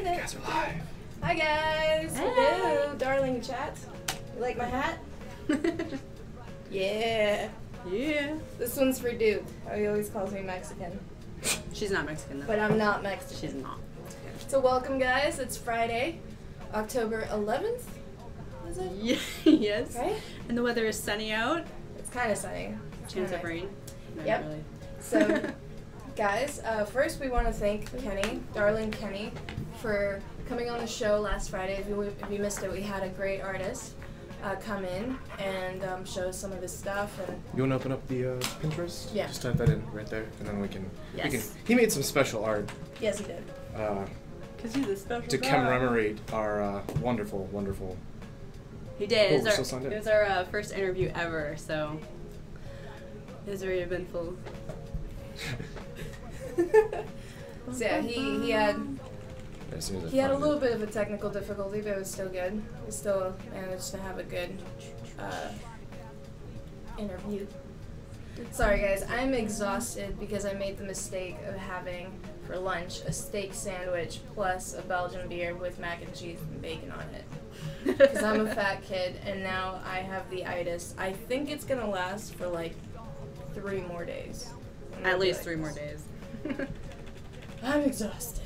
Send it. Guys are live. Hi guys. Hey. Hello, darling chat. You like my hat? Yeah. Yeah. This one's for Duke. He always calls me Mexican. She's not Mexican though. But I'm not Mexican. She's not. So welcome guys. It's Friday, October 11th. Is it? Yeah. Yes. Right? And the weather is sunny out. It's kind of sunny. Chance of Alright. rain. No, Yep. not really. So, guys, first we want to thank Kenny, darling Kenny, for coming on the show last Friday. If you missed it, we had a great artist come in and show us some of his stuff. And You want to open up the Pinterest? Yeah. Just type that in right there, and then we can. Yes. He made some special art yes, he did. Cause he's a special to guy. commemorate our wonderful, wonderful. He did. Oh, It was still signed in. it was our first interview ever, so it was very eventful. So yeah, he had As soon as I he had a find little it. bit of a technical difficulty, but it was still good. We still managed to have a good interview. Sorry guys, I'm exhausted because I made the mistake of having for lunch a steak sandwich plus a Belgian beer with mac and cheese and bacon on it. Because I'm a fat kid and now I have the itis. I think it's gonna last for like 3 more days. And I'll At be least like, 3 more days. I'm exhausted.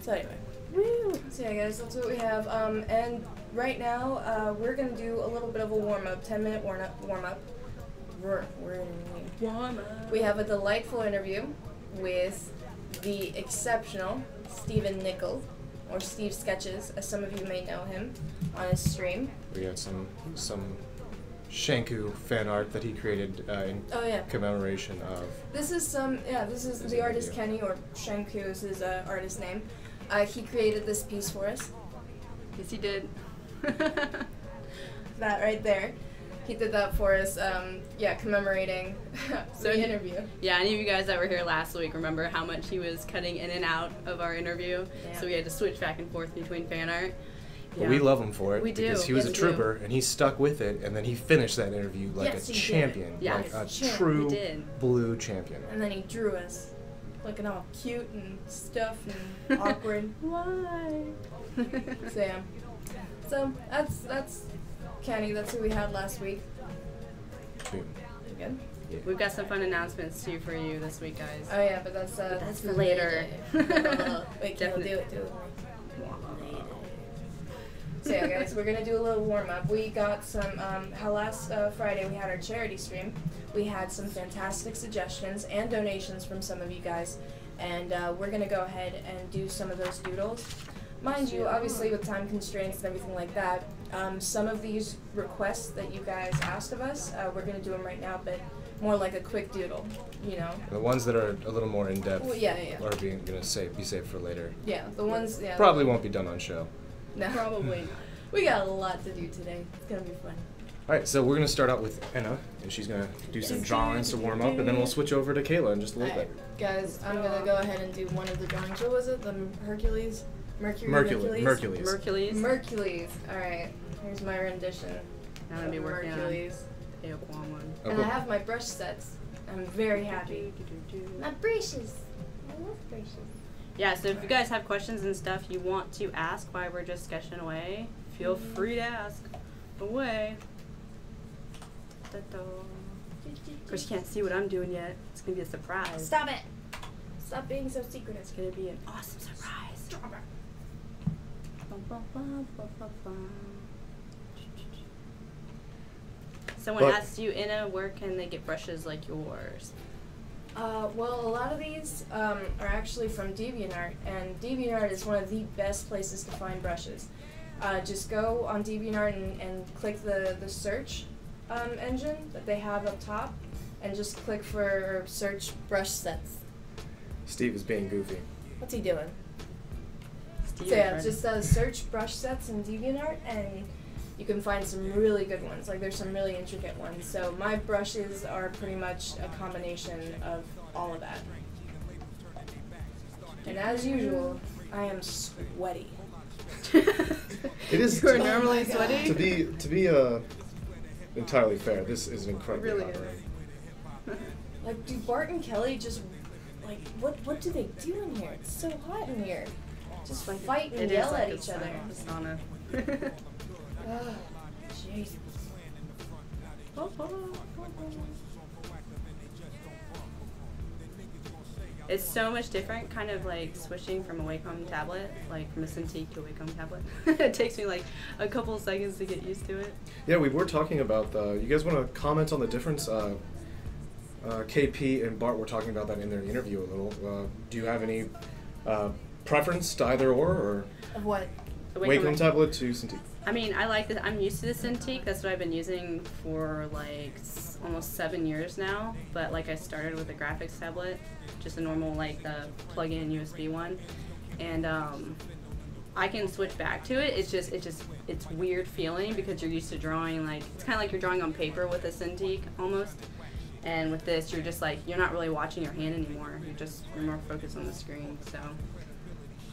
So anyway. Woo! So yeah guys, that's what we have. And right now, we're gonna do a little bit of a warm-up, 10-minute warm-up. We're in Warm up. We have a delightful interview with the exceptional Stephen Nickel, or Steve Sketches, as some of you may know him, on his stream. We got some Shanku fan art that he created in Oh yeah. commemoration of. This is There's the a artist video. Kenny, or Shanku is his artist name. He created this piece for us. Yes, he did. That right there. He did that for us, commemorating the interview. Yeah, any of you guys that were here last week remember how much he was cutting in and out of our interview? Yeah. So we had to switch back and forth between fan art. But we love him for it We do. because he was Yes, a we trooper and he stuck with it, and then he finished that interview like Yes, a he did. champion, Yes. like a Champ. true He did. blue champion. And then he drew us, looking all cute and stuff and awkward. Why? So yeah. So that's Kenny. That's who we had last week. Boom. You good? Yeah. We've got some fun announcements too for you this week, guys. Oh yeah, but that's That's for later. Wait, Kayla, do it. So yeah, guys, we're gonna do a little warm up. We got some. How last Friday we had our charity stream. We had some fantastic suggestions and donations from some of you guys, and we're gonna go ahead and do some of those doodles. Mind you, obviously with time constraints and everything like that, some of these requests that you guys asked of us, we're gonna do them right now, but more like a quick doodle, you know. The ones that are a little more in depth Well, yeah. are be saved for later. Yeah, the ones. Yeah. Probably won't be done on show. No. Probably. We got a lot to do today. It's gonna be fun. All right, so we're gonna start out with Anna, and she's gonna do some drawings to warm up, and then we'll switch over to Kayla in just a little Alright, bit. guys, I'm gonna go ahead and do one of the drawings. What was it? The Hercules? Mercules. Mercules. Alright, here's my rendition. I'm gonna be of working Mercules. on the Aquan one. Oh, And cool. I have my brush sets. I'm very happy. My brushes. I love brushes. Yeah, so if you guys have questions and stuff you want to ask while we're just sketching away, feel free to ask away. Of course, you can't see what I'm doing yet. It's gonna be a surprise. Stop it! Stop being so secretive. It's gonna be an awesome surprise. Stop it. Someone But- asked you, Inna, where can they get brushes like yours? Well, a lot of these are actually from DeviantArt, and DeviantArt is one of the best places to find brushes. Just go on DeviantArt and click the search engine that they have up top, and just click for search brush sets. Steve is being goofy. What's he doing? Steve So yeah, is just search brush sets in DeviantArt, and you can find some really good ones. Like there's some really intricate ones. So my brushes are pretty much a combination of all of that. And as usual, I am sweaty. It is You are normally God. sweaty? to be entirely fair. This is an incredibly Really hot is. room. Like, do Bart and Kelly just, like, what do they do in here? It's so hot in here. Just like fight and it yell is like at a each other. sauna. Oh, jeez. It's so much different, kind of like switching from a Wacom tablet, like from a Cintiq to a Wacom tablet. It takes me like a couple seconds to get used to it. Yeah, we were talking about you guys want to comment on the difference? KP and Bart were talking about that in their interview a little. Do you have any preference to either or Of what? The Wacom tablet to Cintiq? I mean, I like this. I'm used to the Cintiq. That's what I've been using for like almost 7 years now. But like I started with a graphics tablet, just a normal like the plug-in USB one, and I can switch back to it. It's weird feeling because you're used to drawing like it's kind of like you're drawing on paper with a Cintiq almost. And with this, you're just like you're not really watching your hand anymore. You're more focused on the screen. So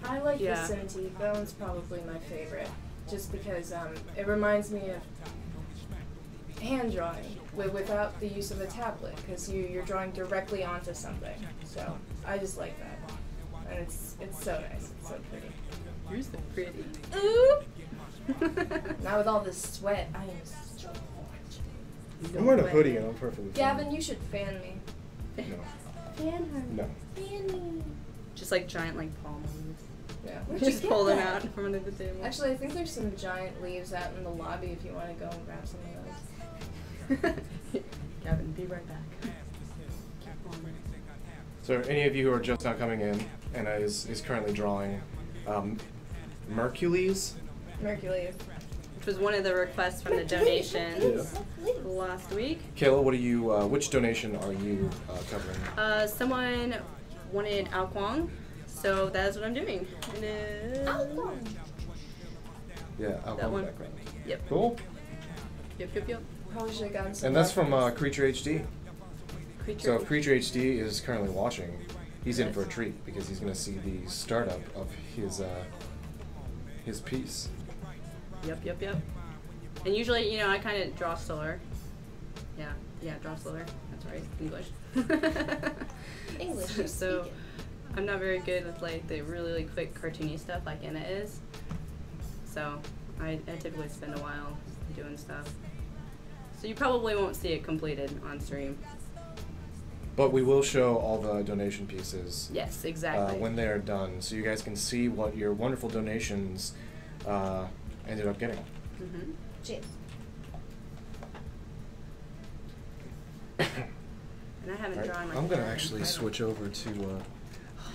I like Yeah. the Cintiq. That one's probably my favorite, just because it reminds me of hand drawing without the use of a tablet, because you're drawing directly onto something. So I just like that, and it's so nice. It's so pretty. you're so pretty. Ooh. Not with all this sweat. I am so hot. I'm wearing a hoodie and I'm perfectly fine. Gavin, you should fan me. No. Fan her. No. Fan me. Just like giant like palm leaves. Yeah. Where'd Just you pull get them that? out from under the table. Actually, I think there's some giant leaves out in the lobby if you want to go and grab some of those. Gavin, be right back. So any of you who are just now coming in, Anna is currently drawing Mercules. Mercury. Which was one of the requests from the donations last week. Kayla, what are you? Which donation are you covering? Someone wanted Ao Kwang, so that's what I'm doing. And Yeah, I'll that one. background. Yep. Cool. Yep. Probably should have gotten some. And that's from reference. Creature HD. Creature. So if Creature HD is currently watching, he's in for a treat because he's going to see the startup of his piece. Yep. And usually, I kind of draw slower. Yeah, draw slower. That's right, English. English. So, I'm not very good with like the really quick cartoony stuff like Anna is. So, I typically spend a while doing stuff. So you probably won't see it completed on stream. But we will show all the donation pieces. Yes, exactly. When they are done, so you guys can see what your wonderful donations ended up getting. Mm-hmm. Cheers. And I haven't Right, drawn like I'm gonna that in actually quite a switch over to.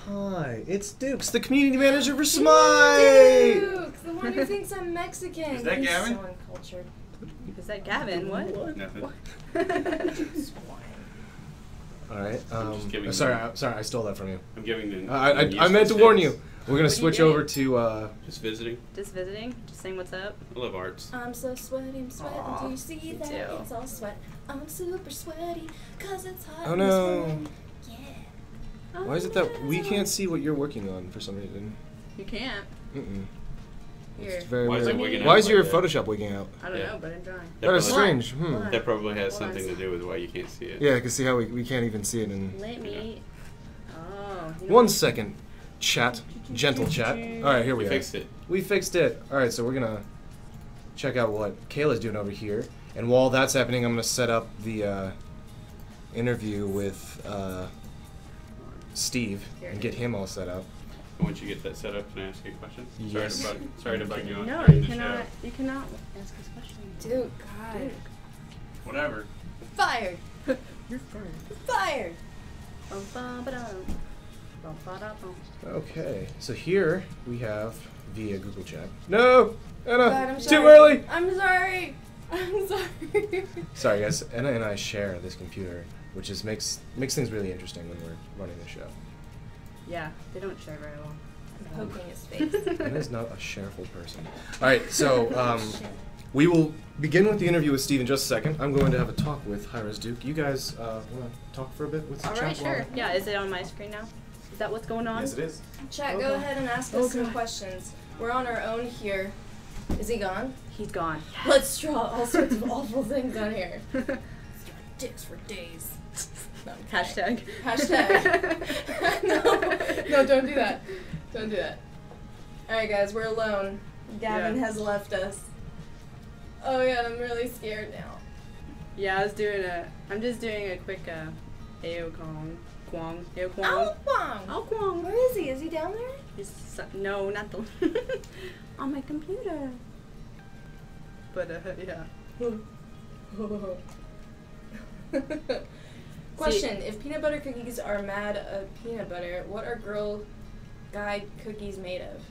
Hi, it's Dukes, the community manager for Smite. Duke, the one who thinks I'm Mexican. Is that He's Gavin? so uncultured. Is that Gavin? What? Nothing. All right. just giving Sorry, you- I stole that from you. I'm giving the. I the meant to useless warn hints. you. We're gonna What are you switch doing? over to. Just visiting. Just visiting? Just saying what's up? I love arts. I'm so sweaty, I'm sweating. Aw, Do you see me that? too. It's all sweat. I'm super sweaty, cause it's hot. Oh in this no! room. Yeah. Why is it that we can't see what you're working on for some reason? You can't. Mm-mm. Here. It's very Why is weird. it wigging Why out is your like that? Photoshop wigging out? I don't Yeah. know, but I'm drawing. That is probably- strange. Hmm. What? That probably has What? something to do with why you can't see it. Yeah, I can see how we can't even see it in. Let me. Oh. You know One what? second, chat, gentle chat. All right, here we We are. fixed it. We fixed it. All right, so we're gonna check out what Kayla's doing over here, and while that's happening, I'm gonna set up the interview with Steve and get him all set up. Once you get that set up, can I ask you a question? Yes. Sorry to bug you on No, during you the cannot. show. You cannot ask us questions. Dude, God. Whatever. Fired. You're fired. Fired. Bum, bum, ba-dum. Bum, ba-da-bum. Okay, so here we have via Google Chat. No, Anna, God, I'm too sorry. early. I'm sorry. I'm sorry. Sorry, guys. Anna and I share this computer, which is makes things really interesting when we're running the show. Yeah, they don't share very well. I'm poking his face. Anna's not a shareful person. All right, so we will begin with the interview with Steve in just a second. I'm going to have a talk with Hi-Rez Duke. You guys want to talk for a bit with the All chat? right, while- sure. Yeah, is it on my screen now? Is that what's going on? Yes, it is. Chat, Oh, go God. ahead and ask Oh, us some God. questions. We're on our own here. Is he gone? He's gone. Let's draw all sorts of awful things on here. Dicks for days. No, I'm kidding. Hashtag. Hashtag. No, don't do that. Don't do that. Alright guys, we're alone. Gavin has left us. Oh yeah, I'm really scared now. Yeah, I'm just doing a quick Ao Kwong. Ao Kwong! Where is he? Is he down there? No, not the on my computer. But yeah. Question, if peanut butter cookies are made of peanut butter, what are Girl Guide cookies made of?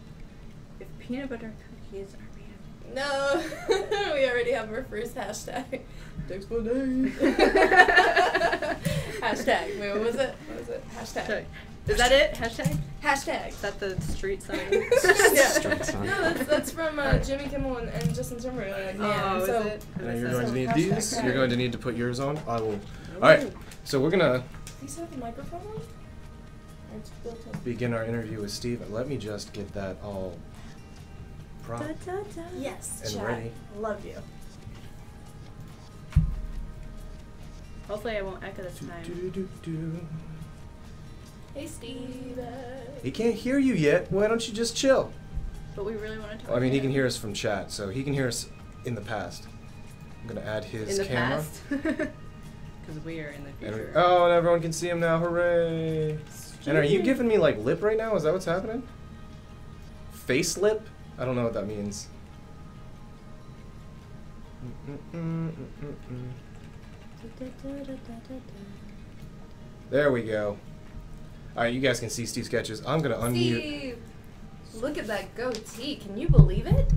If peanut butter cookies are made of... No! We already have our first hashtag. Explanation. Hashtag. Wait, what was it? Hashtag. Is that it? Hashtag? Hashtag. Is that the street sign? Yeah. Street sign. No, that's from Jimmy Kimmel and Justin Timberlake. Oh, is it? Now you're going to need Hashtag. these. You're going to need to put yours on. I will. Alright, so we're going to These have the microphone on? Or it's built in? begin our interview with Steve. Let me just get that all propped. Yes, And chat. ready. Love you. Hopefully I won't echo this time. Hey, Steve. He can't hear you yet. Why don't you just chill? But we really want to talk. Well, I mean, to he can him. hear us from chat, so he can hear us in the past. I'm going to add his in the camera. past. Because we are in the And future. oh, and everyone can see him now. Hooray! And are you giving me like lip right now? Is that what's happening? Face lip? I don't know what that means. There we go. Alright, you guys can see Steve's sketches. I'm gonna unmute. Steve! Look at that goatee. Can you believe it?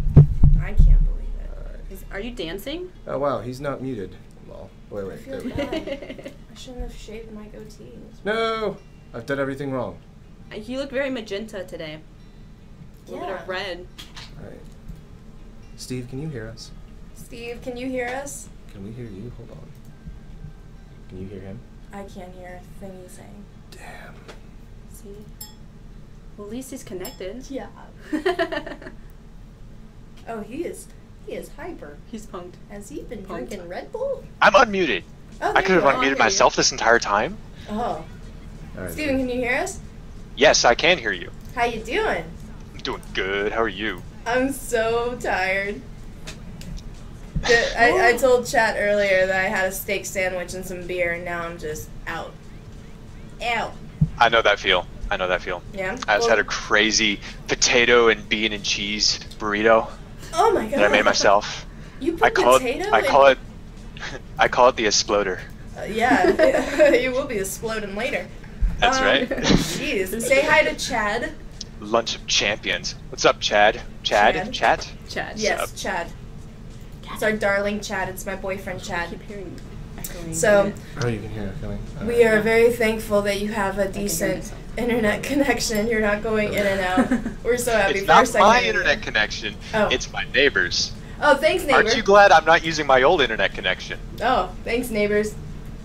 I can't believe it. Alright. Are you dancing? Oh wow, he's not muted. Well, I wait, feel there we go. bad. I shouldn't have shaved my goatee. No! I've done everything wrong. You look very magenta today. A little bit Yeah. of red. Alright. Steve, can you hear us? Steve, can you hear us? Can we hear you? Hold on. Can you hear him? I can't hear a thing he's saying. Damn. See? Well, at least he's connected. Yeah. Oh, he is hyper. He's punked. Has he been Punked. drinking Red Bull? I'm unmuted. Oh, I could have there you unmuted go. myself this entire time. Oh. Alright. Steven, can you hear us? Yes, I can hear you. How you doing? I'm doing good. How are you? I'm so tired. I told Chat earlier that I had a steak sandwich and some beer, and now I'm just out. Out. I know that feel. I know that feel. Yeah? I just had a crazy potato and bean and cheese burrito Oh my god. that I made myself. You put I call potato it. I call it the exploder. Yeah, you will be exploding later. That's right. Jeez. Say hi to Chad. Lunch of champions. What's up, Chad? Chad. Chat? Chad. Yes, Chad. It's our darling Chad. It's my boyfriend I Chad. keep hearing echoing. So, Oh, you can hear it coming. we are very thankful that you have a decent myself. internet connection. You're not going in and out. We're so happy It's for our not second my interview. internet connection. Oh. It's my neighbor's. Oh, thanks, neighbor. Aren't you glad I'm not using my old internet connection? Oh, thanks, neighbors.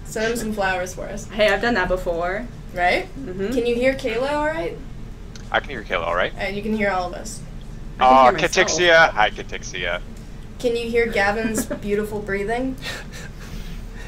Send him some flowers for us. Hey, I've done that before. Right? Mm-hmm. Can you hear Kayla all right? I can hear Kayla, all right? And you can hear all of us. Oh, I can hear myself. Katixia. Hi, Katixia. Can you hear Gavin's beautiful breathing?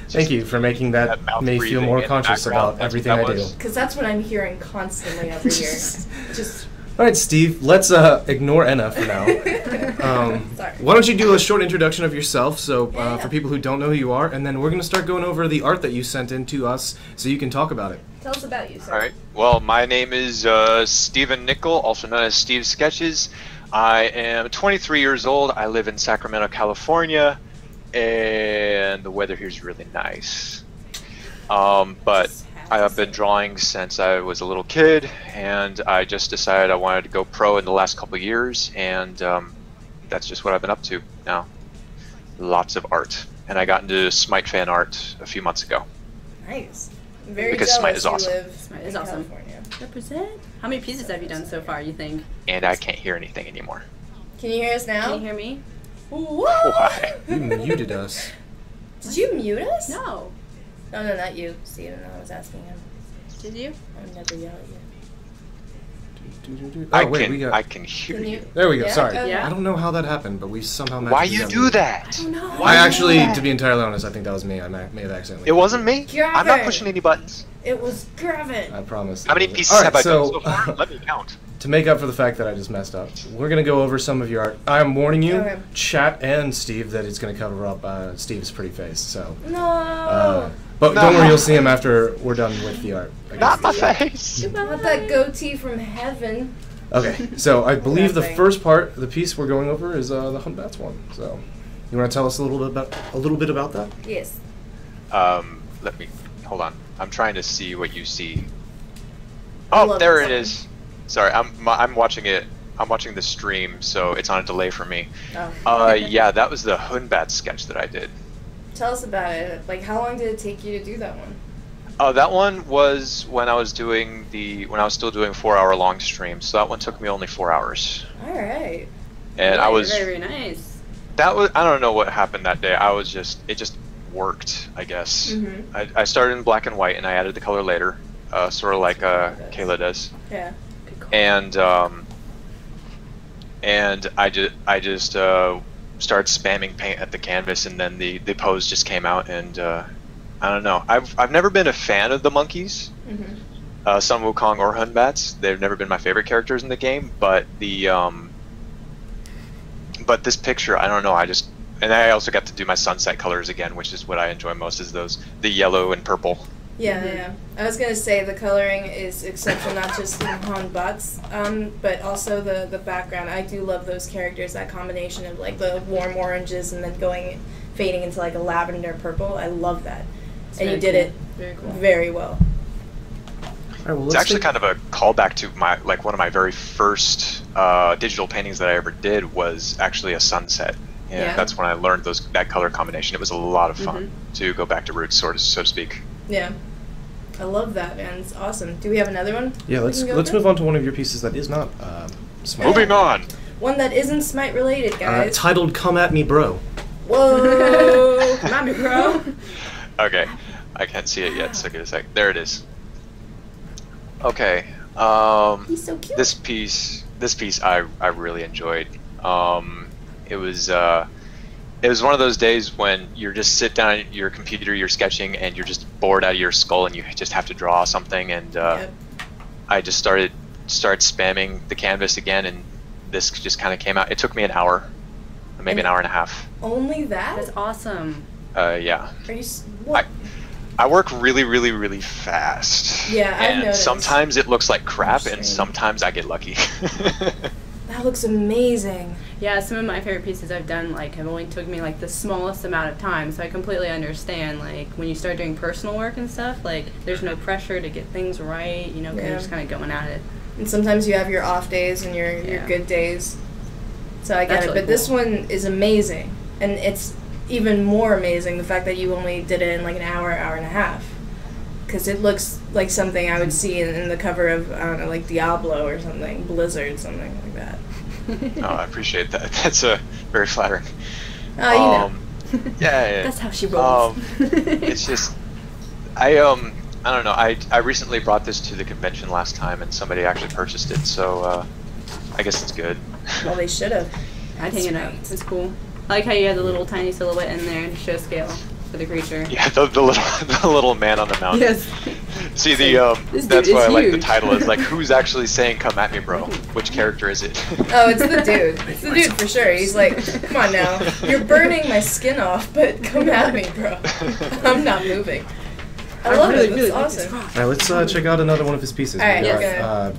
Thank you for making that That mouth me feel breathing more in the conscious background, about that's everything what I that do. was. Because that's what I'm hearing constantly over here. Just. All right, Steve. Let's ignore Enna for now. Sorry. Why don't you do a short introduction of yourself, so Yeah. for people who don't know who you are, and then we're gonna start going over the art that you sent in to us, so you can talk about it. Tell us about you, sir. All right. Well, my name is Stephen Nickel, also known as Steve Sketches. I am 23 years old. I live in Sacramento, California, and the weather here is really nice. But I have been drawing since I was a little kid, and I just decided I wanted to go pro in the last couple of years, and that's just what I've been up to now. Lots of art. And I got into Smite fan art a few months ago. Nice. I'm very Because jealous Smite is you awesome. live Smite in is awesome. California. Represent. How many pieces have you done so far, you think? And I can't hear anything anymore. Can you hear us now? Can you hear me? What? Why? You muted us. Did you mute us? No. No, not you, Steven. I was asking him. Did you? I would never yell at you. Oh wait, we got. I can hear Can you. you? There we go. Yeah? Sorry. Okay. Yeah. I don't know how that happened, but we somehow managed Why to you get do muted. that? I don't know. Why I you actually, do that? to be entirely honest, I think that was me. I may have accidentally. It wasn't me. I'm not Gavin. pushing any buttons. It was Gavin. I promise. How many It wasn't. pieces All right, have I so, done so far? Let me count. to make up for the fact that I just messed up, we're gonna go over some of your art. I'm warning you, Okay. chat and Steve, that it's gonna cover up Steve's pretty face. So. No. But No. don't worry, you'll see him after we're done with the art. I Not my guess. face. Not that goatee from heaven. Okay, so I believe the Nothing. first part, the piece we're going over, is the Hunt Bats one. So, you want to tell us a little bit about that? Yes. Let me hold on. I'm trying to see what you see. I Oh, love there this it one. is. Sorry, I'm watching it. I'm watching the stream, so it's on a delay for me. Oh. Yeah, that was the Hunbat sketch that I did. Tell us about it. Like, how long did it take you to do that one? That one was when I was still doing 4-hour-long streams. So that one took me only 4 hours. All right. And I was very nice. I don't know what happened that day. It just worked, I guess. Mhm. I started in black and white and I added the color later, sort of like Kayla does. Yeah. And I just started spamming paint at the canvas, and then the pose just came out, and I don't know. I've never been a fan of the monkeys, Sun Wukong or Hunbats. They've never been my favorite characters in the game, but but this picture, I don't know. And I also got to do my sunset colors again, which is what I enjoy most, is the yellow and purple. Yeah, yeah. I was gonna say the coloring is exceptional, not just in Han Butts, but also the background. I do love those characters, that combination of like the warm oranges and then fading into like a lavender purple. I love that. And you did it Very cool. very well. All right, well, It's actually kind of a callback to one of my very first digital paintings that I ever did was actually a sunset. And Yeah. that's when I learned that color combination. It was a lot of fun to go back to roots, so to speak. Yeah. I love that, man. It's awesome. Do we have another one? Yeah, we let's can go move with? on to one of your pieces that is not Smite. Moving on. One that isn't Smite related, guys. Titled "Come at Me, Bro." Whoa! Come at me, bro. Okay, I can't see it yet, so give it a sec. There it is. Okay. He's so cute. This piece I really enjoyed. It was one of those days when you're just sit down at your computer, you're sketching, and you're just bored out of your skull, and you just have to draw something. And Yep. I just started spamming the canvas again, and this just kind of came out. It took me an hour, maybe an hour and a half. Only that? That's awesome. Yeah. Are you? What? I work really, really, really fast. Yeah, I've and noticed. sometimes it looks like crap, and Interesting. sometimes I get lucky. That looks amazing. Yeah, some of my favorite pieces I've done have only took me the smallest amount of time, so I completely understand when you start doing personal work and stuff, there's no pressure to get things right, because Yeah. you're just kind of going at it. And sometimes you have your off days and your Yeah. good days. So I get That's it. really But this cool. one is amazing. And it's even more amazing the fact that you only did it in an hour and a half. Because it looks like something I would see in the cover of, I don't know, like Diablo or something, Blizzard, something like that. Oh, I appreciate that. That's very flattering. Oh, you know. Yeah. That's how she rolls. It's just, I don't know. I recently brought this to the convention last time, and somebody actually purchased it. So I guess it's good. Well, they should have. I'd hang it up. It's cool. I like how you have the little tiny silhouette in there to show scale for the creature. Yeah, the little man on the mountain. Yes. See This that's dude why is I like the huge. title. Is who's actually saying "Come at me, bro"? Which character is it? Oh, it's the dude. It's the dude for sure. He's like, come on now. You're burning my skin off, but come at me, bro. I'm not moving. I love it. It's awesome. All right, let's check out another one of his pieces. All right, We yes. got,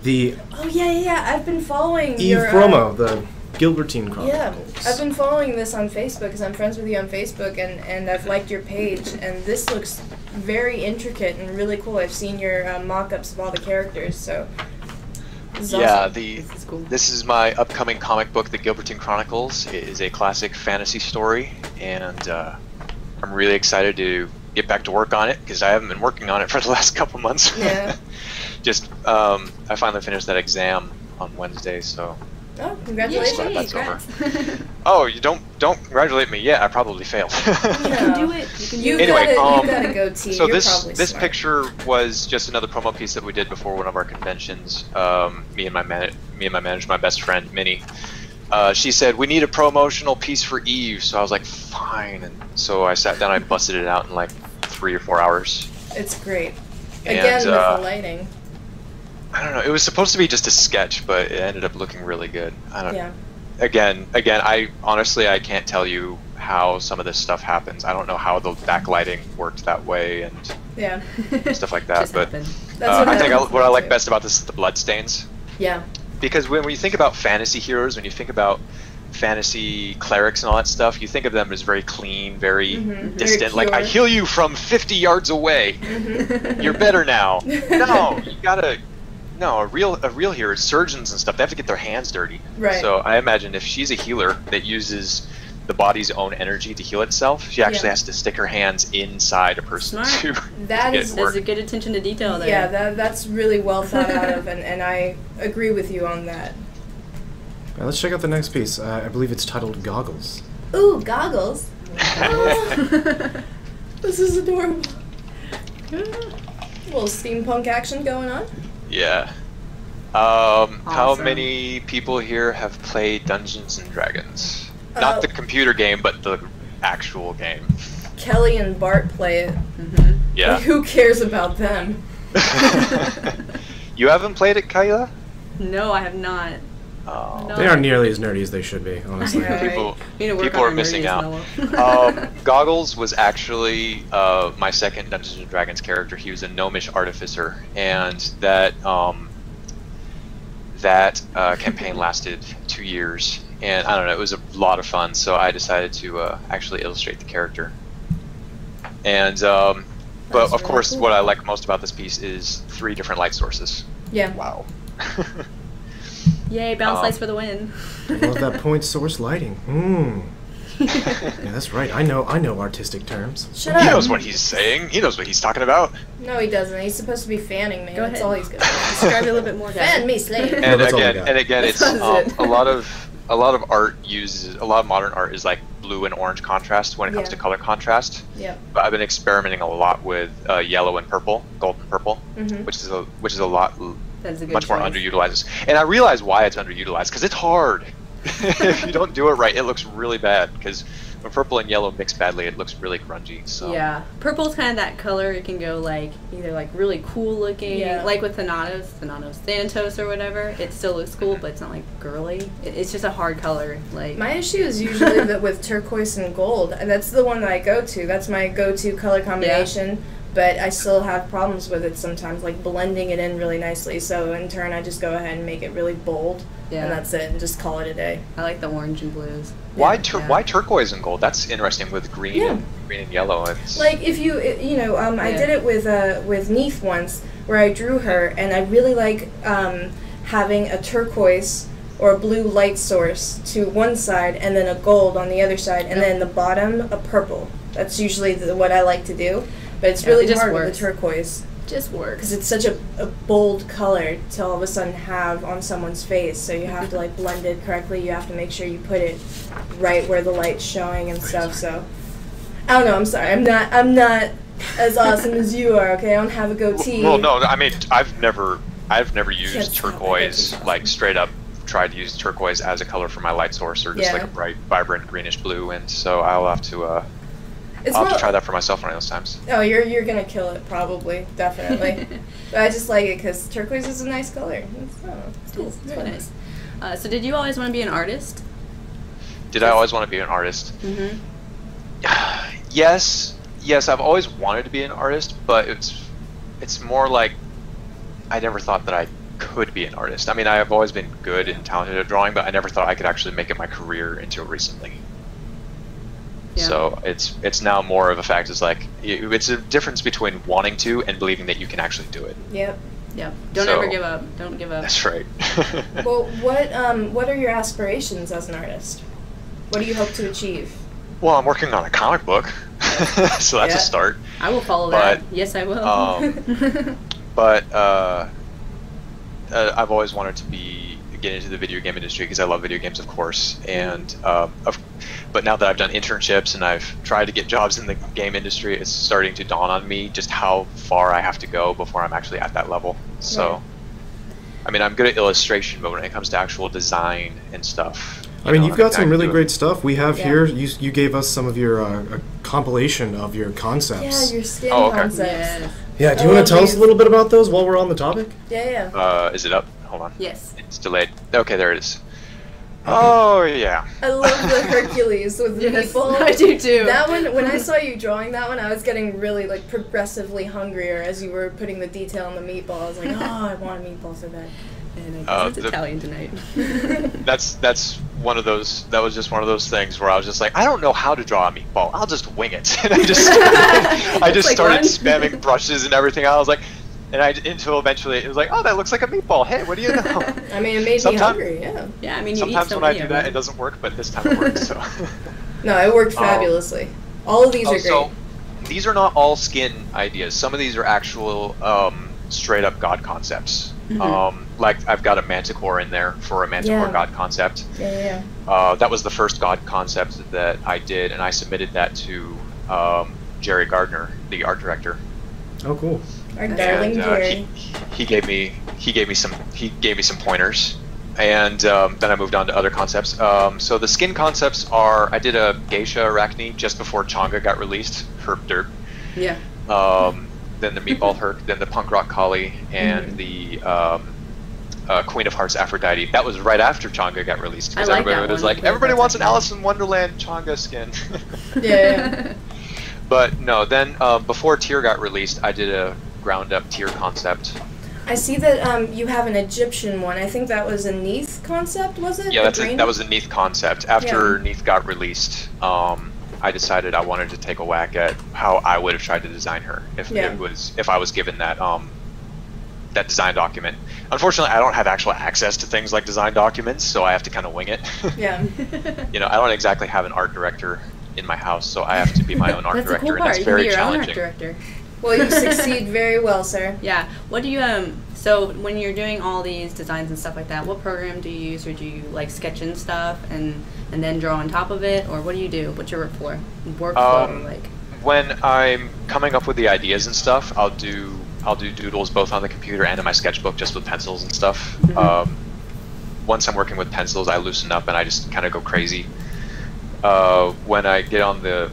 the Oh, yeah. I've been following Eve your... promo, the Gilbertine Chronicles. Yeah, I've been following this on Facebook because I'm friends with you on Facebook, and I've liked your page, and this looks very intricate and really cool. I've seen your mock-ups of all the characters, so this is Yeah, awesome. This is cool. This is my upcoming comic book, The Gilbertine Chronicles. It is a classic fantasy story, and I'm really excited to get back to work on it because I haven't been working on it for the last couple months. Yeah. Just I finally finished that exam on Wednesday, so. Oh, congratulations. Glad that's over. Congrats. Oh, you don't congratulate me yet. I probably failed. You can do it. You can do You it. Anyway, gotta go T. So You're this probably smart. picture was just another promo piece that we did before one of our conventions. Me and my manager, my best friend Minnie. She said we need a promotional piece for Eve, so I was like, fine. And so I sat down, I busted it out in 3 or 4 hours. It's great. And, Again, with the lighting. I don't know. It was supposed to be just a sketch, but it ended up looking really good. I don't. Yeah. Again, I honestly I can't tell you how some of this stuff happens. I don't know how the backlighting worked that way and Yeah. stuff like that. But That's I think happens what I like too. best about this is the blood stains. Yeah. Because when you think about fantasy heroes, when you think about fantasy clerics and all that stuff, you think of them as very clean, very distant. Very like, I pure. heal you from 50 yards away. You're better now. No, you gotta. No, a real hero, surgeons and stuff, they have to get their hands dirty. Right. So I imagine if she's a healer that uses the body's own energy to heal itself, she actually has to stick her hands inside a person Smart. to That get is- it There's work. a good attention to detail there. Yeah, that's really well thought out of, and I agree with you on that. All right, let's check out the next piece. I believe it's titled Goggles. Ooh, goggles. Oh, this is adorable. A little steampunk action going on. Yeah. How Awesome. many people here have played Dungeons and Dragons? Not the computer game, but the actual game. Kelly and Bart play it. Yeah. Like, who cares about them? You haven't played it, Kyla? No, I have not. Oh. No. They aren't nearly as nerdy as they should be, honestly. Yeah. People, We need to work people on are our missing out. nerdiest Goggles was actually my second Dungeons and Dragons character. He was a gnomish artificer, and that campaign lasted 2 years. And I don't know, it was a lot of fun. So I decided to actually illustrate the character. And but That's of really course, cool. what I like most about this piece is 3 different light sources. Yeah. Wow. Yay, bounce lights for the win. I love that point source lighting. Yeah, that's right. I know artistic terms. Shut He up. knows what he's saying. He knows what he's talking about. No, he doesn't. He's supposed to be fanning me. Go That's ahead. all he's good. Describe it a little bit more, guys. Fan me, slave. And that's all we again, got. it's That's it. a lot of art uses a lot of modern art is like blue and orange contrast when it comes Yeah. to color contrast. Yep. But I've been experimenting a lot with yellow and purple, gold and purple, Mhm. which is a lot That's a good much more choice. underutilized. And I realize why it's underutilized because it's hard. If you don't do it right, it looks really bad. Because when purple and yellow mix badly, it looks really grungy. So Yeah, purple's kind of that color. It can go like either like really cool looking, Yeah. like with Thanatos Thanatos or whatever. It still looks cool, but it's not like girly. It's just a hard color. Like My issue is usually that with turquoise and gold, and that's the one that I go to. That's my go-to color combination. But I still have problems with it sometimes, like blending it in really nicely. So in turn, I just go ahead and make it really bold, Yeah. and that's it, and just call it a day. I like the orange and blues. why Yeah. why turquoise and gold? That's interesting with green Yeah. and green and yellow. It's Like if you, I Yeah. did it with Neith once, where I drew her, and I really like having a turquoise or a blue light source to one side, and then a gold on the other side, and Yep. then the bottom a purple. That's usually what I like to do, but it's Yeah, really it just hard works. with the turquoise Just works. because it's such a bold color to all of a sudden have on someone's face. So you have to like blend it correctly. You have to make sure you put it right where the light's showing and stuff. So I don't know. I'm sorry. I'm not as awesome as you are. Okay, I don't have a goatee. Well, no, I mean, I've never used Can't stop, I turquoise, get you. like straight up tried to use turquoise as a color for my light source, or just like Yeah. a bright, vibrant greenish blue, and so I'll have to It's I'll have more- to try that for myself one of those times. Oh, you're gonna kill it probably, definitely. But I just like it because turquoise is a nice color. It's cool. It's Very really nice. nice. So did you always want to be an artist? Did I always want to be an artist? Mm-hmm. Yes, I've always wanted to be an artist, but it's more like I never thought that I could be an artist. I mean, I have always been good and talented at drawing, but I never thought I could actually make it my career until recently. Yeah. So it's now more of a fact. It's like it's a difference between wanting to and believing that you can actually do it. Yep. Yep. Don't So- ever give up. Don't give up. That's right. Well, what are your aspirations as an artist? What do you hope to achieve? Well, I'm working on a comic book, so that's Yeah. a start. I will follow But, that. Yes, I will. But I've always wanted to get into the video game industry because I love video games, of course. And but now that I've done internships and I've tried to get jobs in the game industry, it's starting to dawn on me just how far I have to go before I'm actually at that level. So, Right. I mean, I'm good at illustration, but when it comes to actual design and stuff, I mean, know, you've got I some can really do it. great stuff. We have Yeah. here, you gave us some of your a compilation of your concepts. Yeah, your skin Oh, okay. concepts. Yes. Yeah, do you want to tell us a little bit about those while we're on the topic? Yeah. Is it up? Hold on. Yes. It's delayed. Okay, there it is. Oh, yeah. I love the Hercules with the meatball. I do too. That one, when I saw you drawing that one, I was getting really, like, progressively hungrier as you were putting the detail on the meatball. I was like, oh, I want a meatball so bad. And I guess it's Italian tonight. That's one of those. That was just one of those things where I was just like, I don't know how to draw a meatball. I'll just wing it. And I just Like started one. spamming brushes and everything. I was like, until eventually it was like, oh, that looks like a meatball. Hey, what do you know? I mean, it made me hungry. Yeah. Yeah, I mean, you Sometimes eat so when I many do of that, them. it doesn't work, but this time it works. So. No, it worked fabulously. All of these are great. So these are not all skin ideas. Some of these are actual straight up god concepts. Like I've got a manticore in there for a manticore god concept. Yeah. That was the first god concept that I did, and I submitted that to Jerry Gardner, the art director. Oh, cool. Our darling Jerry. He gave me some pointers, and then I moved on to other concepts. So the skin concepts are, I did a geisha arachne just before Changa got released, Herb Derp. Yeah. Then the meatball Herc, then the punk rock collie, and the Queen of Hearts Aphrodite. That was right after Changa got released, because everybody was like, everybody wants an Alice in Wonderland Changa skin. Yeah. But no, then before Tyr got released, I did a ground up Tyr concept. I see that you have an Egyptian one. I think that was a Neath concept, was it? Yeah, that was a Neath concept. After Neath got released, I decided I wanted to take a whack at how I would have tried to design her if I was given that that design document. Unfortunately, I don't have actual access to things like design documents, so I have to kind of wing it. Yeah. You know, I don't exactly have an art director in my house, so I have to be my own art director, cool and that's part. very You can be your own challenging. art director. Well, you succeed very well, sir. Yeah. What do you so when you're doing all these designs and stuff like that, what program do you use, or do you like sketch in stuff and then draw on top of it, or what do you do? What's your workflow like? When I'm coming up with the ideas and stuff, I'll do doodles both on the computer and in my sketchbook, just with pencils and stuff. Once I'm working with pencils, I loosen up and I just kind of go crazy. When I get on the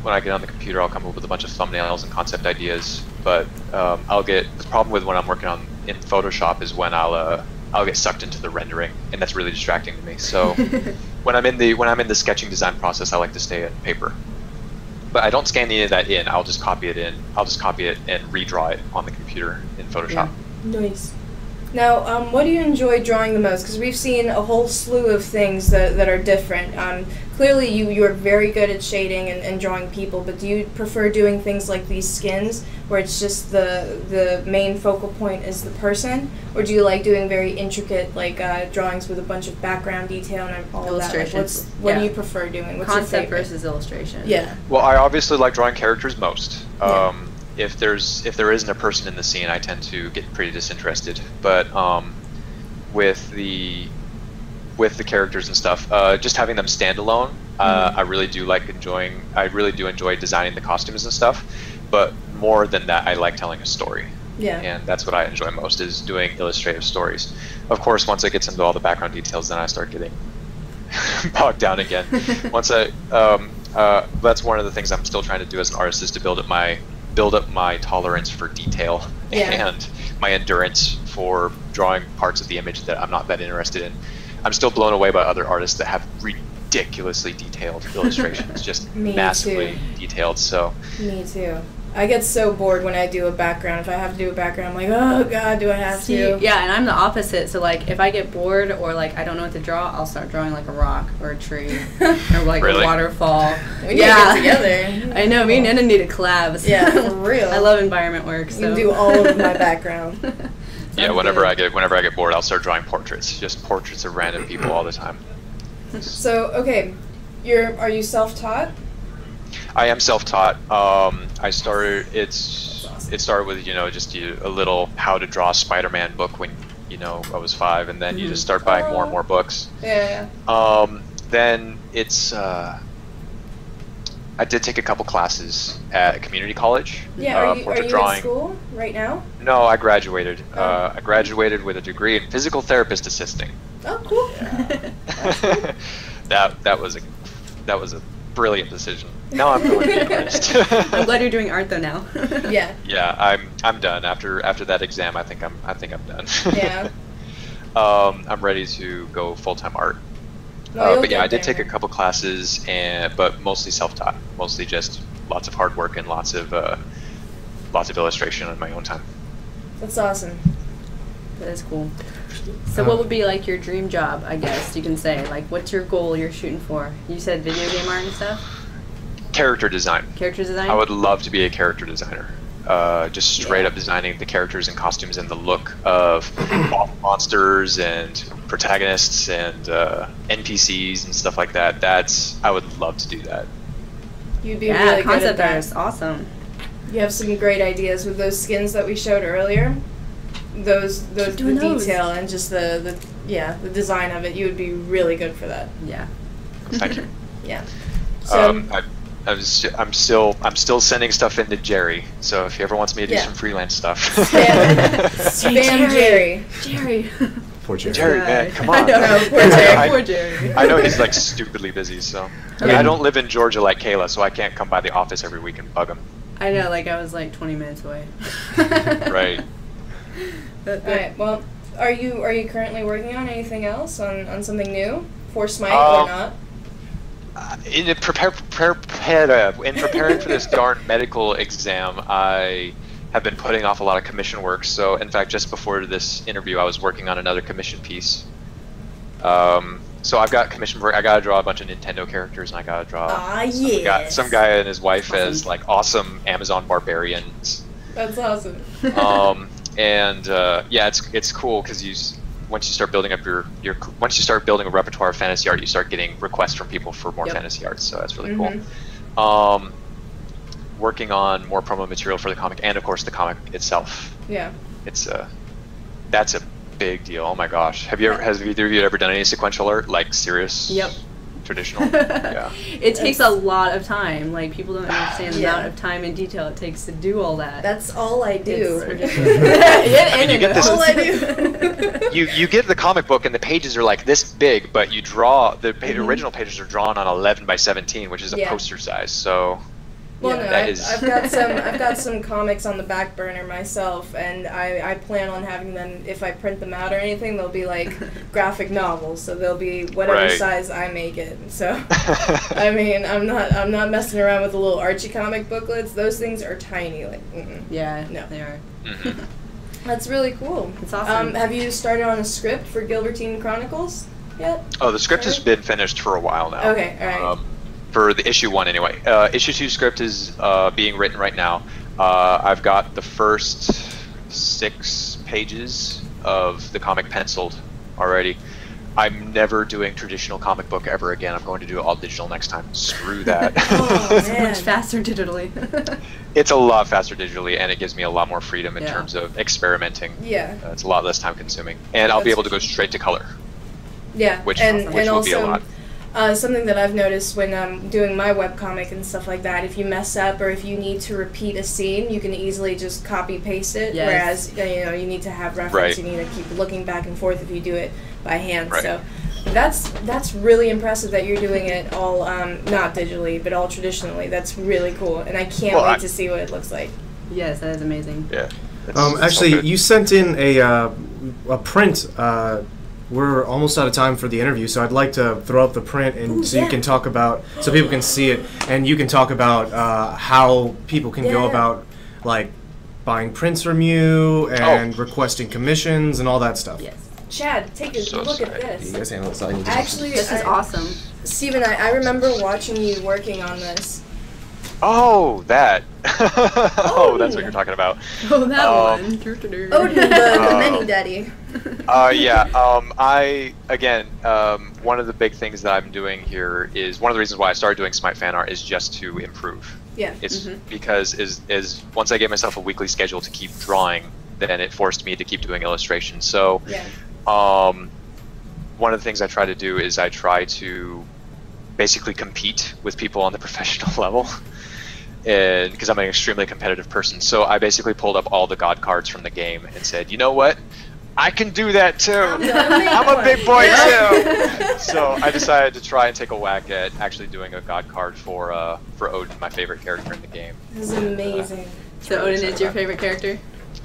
computer, I'll come up with a bunch of thumbnails and concept ideas. But the problem with when I'm working on in Photoshop is when I'll get sucked into the rendering, and that's really distracting to me. So when I'm in the sketching design process, I like to stay at paper. But I don't scan any of that in. I'll just copy it in. I'll just copy it and redraw it on the computer in Photoshop. Yeah. Nice. Now, what do you enjoy drawing the most? Because we've seen a whole slew of things that are different. Clearly, you're very good at shading and drawing people, but do you prefer doing things like these skins, where it's just the main focal point is the person? Or do you like doing very intricate, like, drawings with a bunch of background detail and all of that? Like, what do you prefer doing? What's Concept your favorite? versus illustration. Yeah. Well, I obviously like drawing characters most. Yeah. If there isn't a person in the scene, I tend to get pretty disinterested. But with the characters and stuff, just having them stand alone, I really do enjoy designing the costumes and stuff. But more than that, I like telling a story. Yeah. And that's what I enjoy most, is doing illustrative stories. Of course, once it gets into all the background details, then I start getting bogged down again. That's one of the things I'm still trying to do as an artist, is to build up my tolerance for detail and my endurance for drawing parts of the image that I'm not that interested in. I'm still blown away by other artists that have ridiculously detailed illustrations, just massively detailed. So. Me too. I get so bored when I do a background. If I have to do a background, I'm like, oh god, do I have to? Yeah, and I'm the opposite. So like, if I get bored or like I don't know what to draw, I'll start drawing like a rock or a tree or like a waterfall. We need to get together. I know. Me and Nana need a collab. Yeah, for real. I love environment work. So. You do all of my background. Yeah, whenever I get bored, I'll start drawing portraits. Just portraits of random people all the time. So okay, are you self-taught? I am self-taught. It started with just a little how to draw Spider-Man book when I was 5, and then you just start buying more and more books. Yeah. Then it's I did take a couple classes at a community college. Yeah, are you drawing. in school right now? No, I graduated. I graduated with a degree in physical therapist assisting. Oh, cool. Yeah. that was a brilliant decision. Now I'm going to be an artist. I'm glad you're doing art though now. Yeah. Yeah, I'm done after that exam. I think I'm done. Yeah. I'm ready to go full-time art. Well, but yeah, I did there. take a couple classes, but mostly self-taught. Mostly just lots of hard work and lots of illustration on my own time. That's awesome. That is cool. So what would be like your dream job, I guess you can say? Like what's your goal you're shooting for? You said video game art and stuff? Character design. Character design? I would love to be a character designer. Just straight up designing the characters and costumes and the look of monsters and protagonists and NPCs and stuff like that. I would love to do that. You'd be really good at concept that. artist, awesome. You have some great ideas with those skins that we showed earlier. Those the detail and just the design of it. You would be really good for that. Yeah. Thank you. Yeah. So I'm still sending stuff into Jerry. So if he ever wants me to do some freelance stuff. Spam Jerry. Jerry. Poor Jerry. Jerry, man, come on. No, poor Jerry. Poor Jerry. I know he's like stupidly busy. So I mean, I don't live in Georgia like Kayla, so I can't come by the office every week and bug him. I know, like I was like 20 minutes away. Right. Alright, well, are you currently working on anything else, on something new for Smite or not? In preparing for this darn medical exam, I have been putting off a lot of commission work. So, in fact, just before this interview, I was working on another commission piece. So I've got commission work. I gotta draw a bunch of Nintendo characters, and I gotta draw some guy and his wife as like awesome Amazon barbarians. That's awesome. Yeah, it's cool because once you start building up once you start building a repertoire of fantasy art, you start getting requests from people for more fantasy art. So that's really cool. Working on more promo material for the comic, and of course the comic itself. Yeah. That's a big deal. Oh my gosh, has either of you ever done any sequential art, like serious? Yep. Traditional? Yeah. It takes a lot of time. Like people don't understand the amount of time and detail it takes to do all that. That's all I do. That's all I do. You get the comic book and the pages are like this big, but you draw the original pages are drawn on 11 by 17, which is a poster size. So. Well, no, I've got some comics on the back burner myself, and I plan on having them. If I print them out or anything, they'll be like graphic novels, so they'll be whatever size I make it. So, I mean, I'm not messing around with the little Archie comic booklets. Those things are tiny. Like, yeah, no, they are. That's really cool. It's awesome. Have you started on a script for Gilbertine Chronicles yet? Oh, the script has been finished for a while now. Okay, all right. For the issue 1 anyway. Issue 2 script is being written right now. I've got the first 6 pages of the comic penciled already. I'm never doing traditional comic book ever again. I'm going to do it all digital next time. Screw that. It's much faster digitally. It's a lot faster digitally, and it gives me a lot more freedom in terms of experimenting. Yeah. It's a lot less time consuming. And I'll be able to go straight to color. Yeah, which and will also, be a lot. Something that I've noticed when I'm doing my webcomic and stuff like that, if you mess up or if you need to repeat a scene, you can easily just copy paste it. Yes. Whereas you need to have reference, you need to keep looking back and forth if you do it by hand. So that's really impressive that you're doing it all not digitally but all traditionally. That's really cool, and I can't wait to see what it looks like. Yes, that is amazing. Yeah. Actually, you sent in a print. We're almost out of time for the interview, so I'd like to throw up the print and you can talk about, so people can see it, and you can talk about how people can go about like buying prints from you and requesting commissions and all that stuff. Yes. Chad, take a look at this. You guys handle this. I need to Actually, this is awesome. Steven, I remember watching you working on this. Oh, that. Oh, that's what you're talking about. Oh, that one. Odin, the mini daddy. One of the big things that I'm doing here is one of the reasons why I started doing Smite fan art is just to improve. Yeah. It's because is once I gave myself a weekly schedule to keep drawing, then it forced me to keep doing illustrations. So, one of the things I try to do is I try to basically compete with people on the professional level. And because I'm an extremely competitive person, so I basically pulled up all the god cards from the game and said, you know what, I can do that too. I'm I'm a big boy too. So I decided to try and take a whack at actually doing a god card for Odin, my favorite character in the game. This is amazing. So Odin is your favorite character?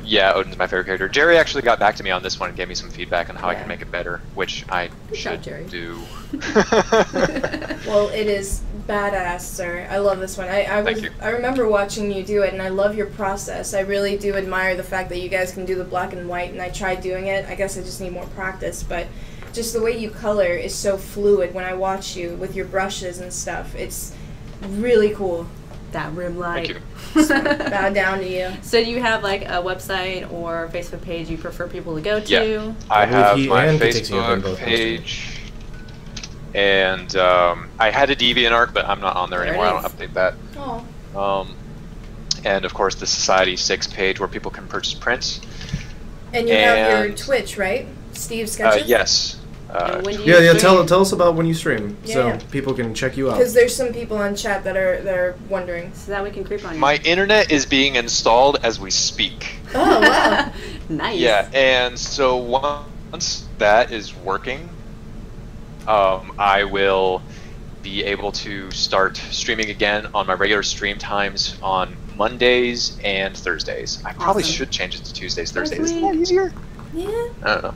Yeah, Odin's my favorite character. Jerry actually got back to me on this one and gave me some feedback on how I can make it better, which I should do. Well, it is badass, sir. I love this one. I remember watching you do it, and I love your process. I really do admire the fact that you guys can do the black and white, and I tried doing it. I guess I just need more practice, but just the way you color is so fluid when I watch you with your brushes and stuff. It's really cool. That rim light. Thank you. Bow down to you. So do you have like a website or Facebook page you prefer people to go to? Yeah, I have my Facebook page, and I had a DeviantArt, but I'm not on there anymore. I don't update that. Oh. And of course the Society 6 page where people can purchase prints. And you have your Twitch, right? Steve Sketches? Yes. Yeah. Tell us about when you stream, so people can check you out. Because there's some people on chat that are wondering, so that we can creep on you. My internet is being installed as we speak. Oh wow! Nice. Yeah, and so once that is working, I will be able to start streaming again on my regular stream times on Mondays and Thursdays. I probably should change it to Tuesdays, Thursdays. Isn't that easier? Yeah. I don't know.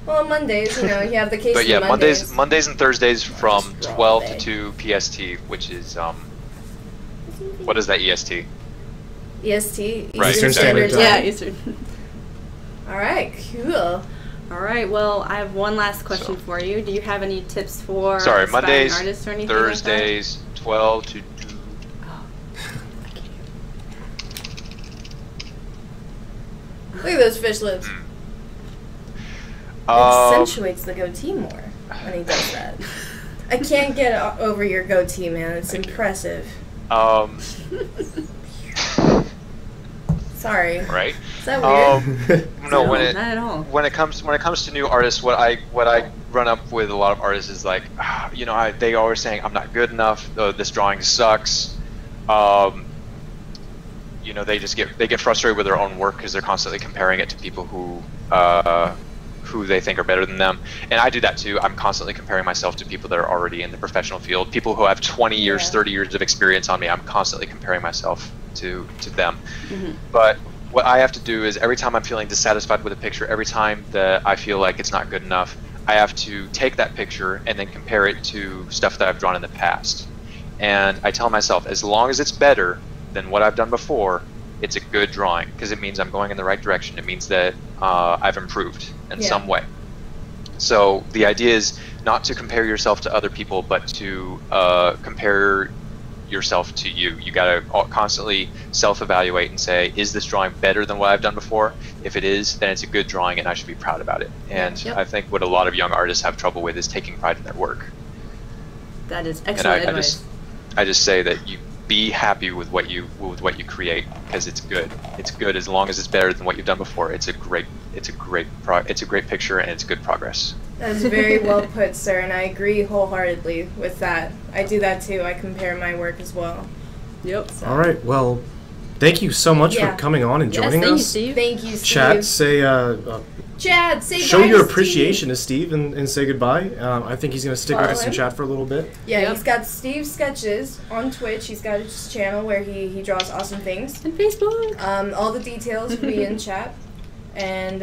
Well, Mondays, you have the case. But yeah, of Mondays and Thursdays from 12 to 2 PST, which is what is that EST? EST. Right. Eastern Standard Time. Yeah, Eastern. All right, cool. All right, well, I have one last question for you. Do you have any tips for Mondays, artists or anything Thursdays, like that? 12 to 2. Look at those fish lips. It accentuates the goatee more when he does that. I can't get over your goatee, man. It's impressive. Sorry. Right. Is that weird? No, not at all. When it comes to new artists, what I run up with a lot of artists is like, they always saying I'm not good enough. This drawing sucks. They get frustrated with their own work because they're constantly comparing it to people who they think are better than them. And I do that too. I'm constantly comparing myself to people that are already in the professional field. People who have 20 years, 30 years of experience on me, I'm constantly comparing myself to them. Mm-hmm. But what I have to do is every time I'm feeling dissatisfied with a picture, every time that I feel like it's not good enough, I have to take that picture and then compare it to stuff that I've drawn in the past. And I tell myself, as long as it's better than what I've done before, it's a good drawing, because it means I'm going in the right direction. It means that I've improved in some way. So the idea is not to compare yourself to other people, but to compare yourself to you. You got to constantly self-evaluate and say, is this drawing better than what I've done before? If it is, then it's a good drawing and I should be proud about it. And I think what a lot of young artists have trouble with is taking pride in their work. That is excellent advice. I just say that you be happy with what you create, because it's good. It's good as long as it's better than what you've done before. It's a great picture and it's good progress. That is very well put, sir, and I agree wholeheartedly with that. I do that too. I compare my work as well. Yep. So. All right. Well, thank you so much for coming on and joining us. Thank you, Steve. Chat, say Chad, say show bye your to appreciation to Steve and say goodbye. I think he's going to stick with us in chat for a little bit. Yeah, he's got Steve Sketches on Twitch. He's got his channel where he draws awesome things. And Facebook. All the details will be in chat. And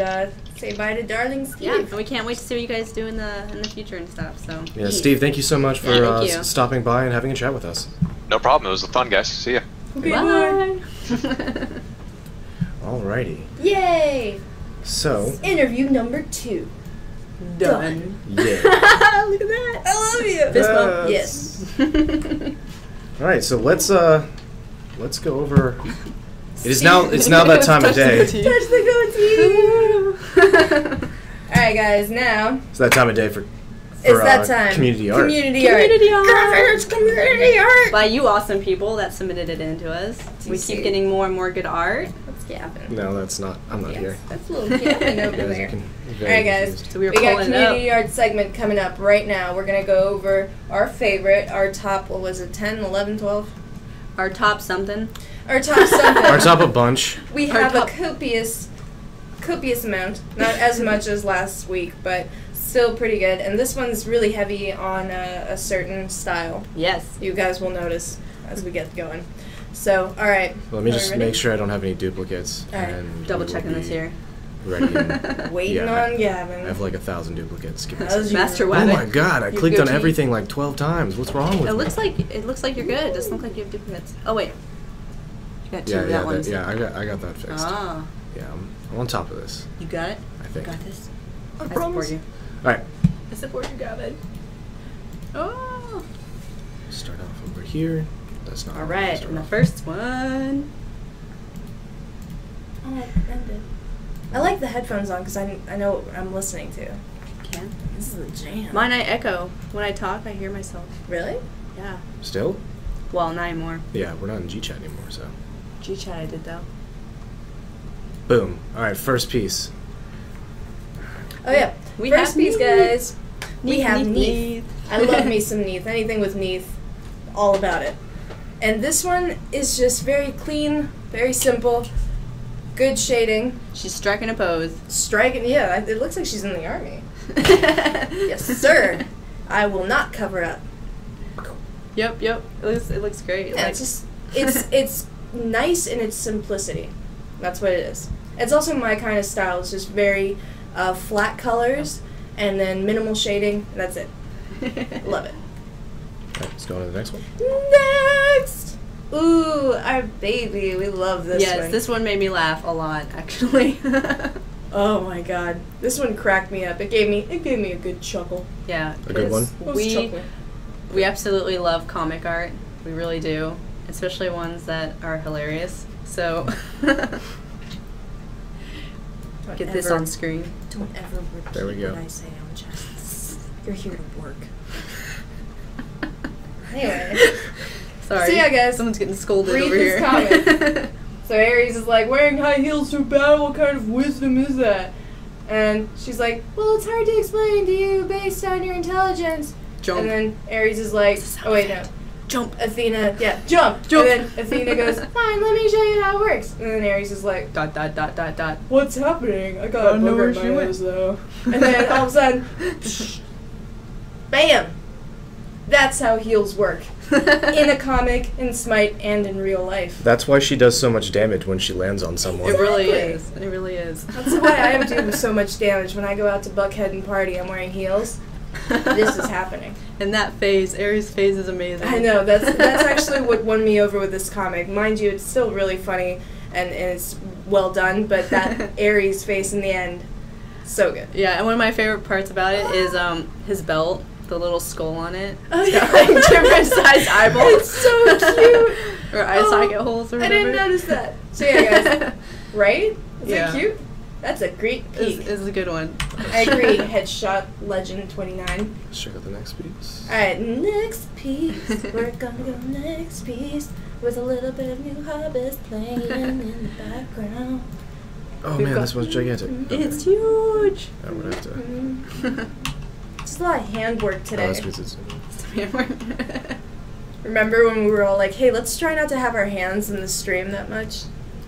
say bye to darling Steve. Yeah, and we can't wait to see what you guys do in the future and stuff. So. Yeah, Steve, thank you so much for stopping by and having a chat with us. No problem. It was fun, guys. See ya. Okay, bye. Alrighty. Yay! So. Interview number 2. Done. Yeah. Look at that. I love you. Fist bump. Yes. All right, so let's go over. It's now that time of day. Touch the goatee. All right, guys. Now. It's that time of day for it's that time. Community art. Community art. Graphics community art. By you awesome people that submitted it in to us. We keep getting more and more good art. What's gapping? No, that's not. I'm not here. That's a little gapping over there. All right, guys. So we got community art segment coming up right now. We're going to go over our favorite, our top, what was it, 10, 11, 12? Our top something. Our top something. Our top a bunch. We have a copious copious amount. Not as much as last week, but still pretty good. And this one's really heavy on a certain style. Yes. You guys will notice as we get going. So, all right. Let me just make sure I don't have any duplicates. All right. And Double checking this here. Ready. And Waiting on Gavin. I have like 1,000 duplicates. Give me a How's second. Master Oh Weapon. my god! I clicked on everything like 12 times. What's wrong with me? It looks like you're good. It doesn't look like you have duplicates. Oh wait. You got two of that one. Yeah, I got that fixed. Ah. Yeah, I'm on top of this. You got it? I think. You got this? I support you. Alright. I support you, Gavin. Oh. Start off over here. That's not Alright, and the first one. Oh, it ended. I like the headphones on because I know what I'm listening to. Can. This is a jam. Mine I echo. When I talk, I hear myself. Really? Yeah. Still? Well, not anymore. Yeah, we're not in G-Chat anymore, so. G-Chat I did though. Boom. Alright, first piece. Oh yeah. We First have piece, Neath. guys. We have Neath. Neath. I love me some Neath. Anything with Neath, all about it. And this one is just very clean, very simple, good shading. She's striking a pose. Striking, yeah, it looks like she's in the army. Yes, sir. I will not cover up. Yep. It looks great. Yeah, it's nice in its simplicity. That's what it is. It's also my kind of style. It's just very flat colors and then minimal shading. And that's it. Love it. Alright, let's go on to the next one. Next! Ooh, our baby. We love this one. Yes, this one made me laugh a lot, actually. Oh my god. This one cracked me up. It gave me a good chuckle. Yeah. A good one? I was chuckling. We absolutely love comic art. We really do. Especially ones that are hilarious. So get this on screen. Don't ever repeat There we go. what I say on chat. You're here to work. Anyway. Sorry. So yeah, guys. Someone's getting scolded Read over this here. comic. So Ares is like, wearing high heels to battle, what kind of wisdom is that? And she's like, well, it's hard to explain to you based on your intelligence. Jump. And then Ares is like, oh wait, no. Jump. Athena, yeah, jump. Jump. And then Athena goes, fine, let me show you how it works. And then Ares is like, ... What's happening? I got a booger in my nose, though. And then all of a sudden, bam! That's how heals work. In a comic, in Smite, and in real life. That's why she does so much damage when she lands on someone. It really Exactly. is. It really is. That's why I do so much damage. When I go out to Buckhead and party, I'm wearing heels. This is happening. And that phase, Ares' phase is amazing. I know, that's actually what won me over with this comic. Mind you, it's still really funny and it's well done, but that Ares face in the end, so good. Yeah, and one of my favorite parts about it is his belt, the little skull on it. Oh, It's got yeah. like different sized eyeballs. It's so cute. Or eye socket holes or I whatever. didn't notice that. So yeah, guys, right? Is Yeah. it cute? That's a great peek. It's a good one. I agree. Headshot Legend 29. Let's check out the next piece. Alright, next piece. We're gonna go next piece with a little bit of new Hi-Rez playing in the background. Oh We've man, got- this one's gigantic. Okay. It's huge. I'm gonna have to. Just a lot of handwork Oh, today. this piece is. Remember when we were all like, hey, let's try not to have our hands in the stream that much?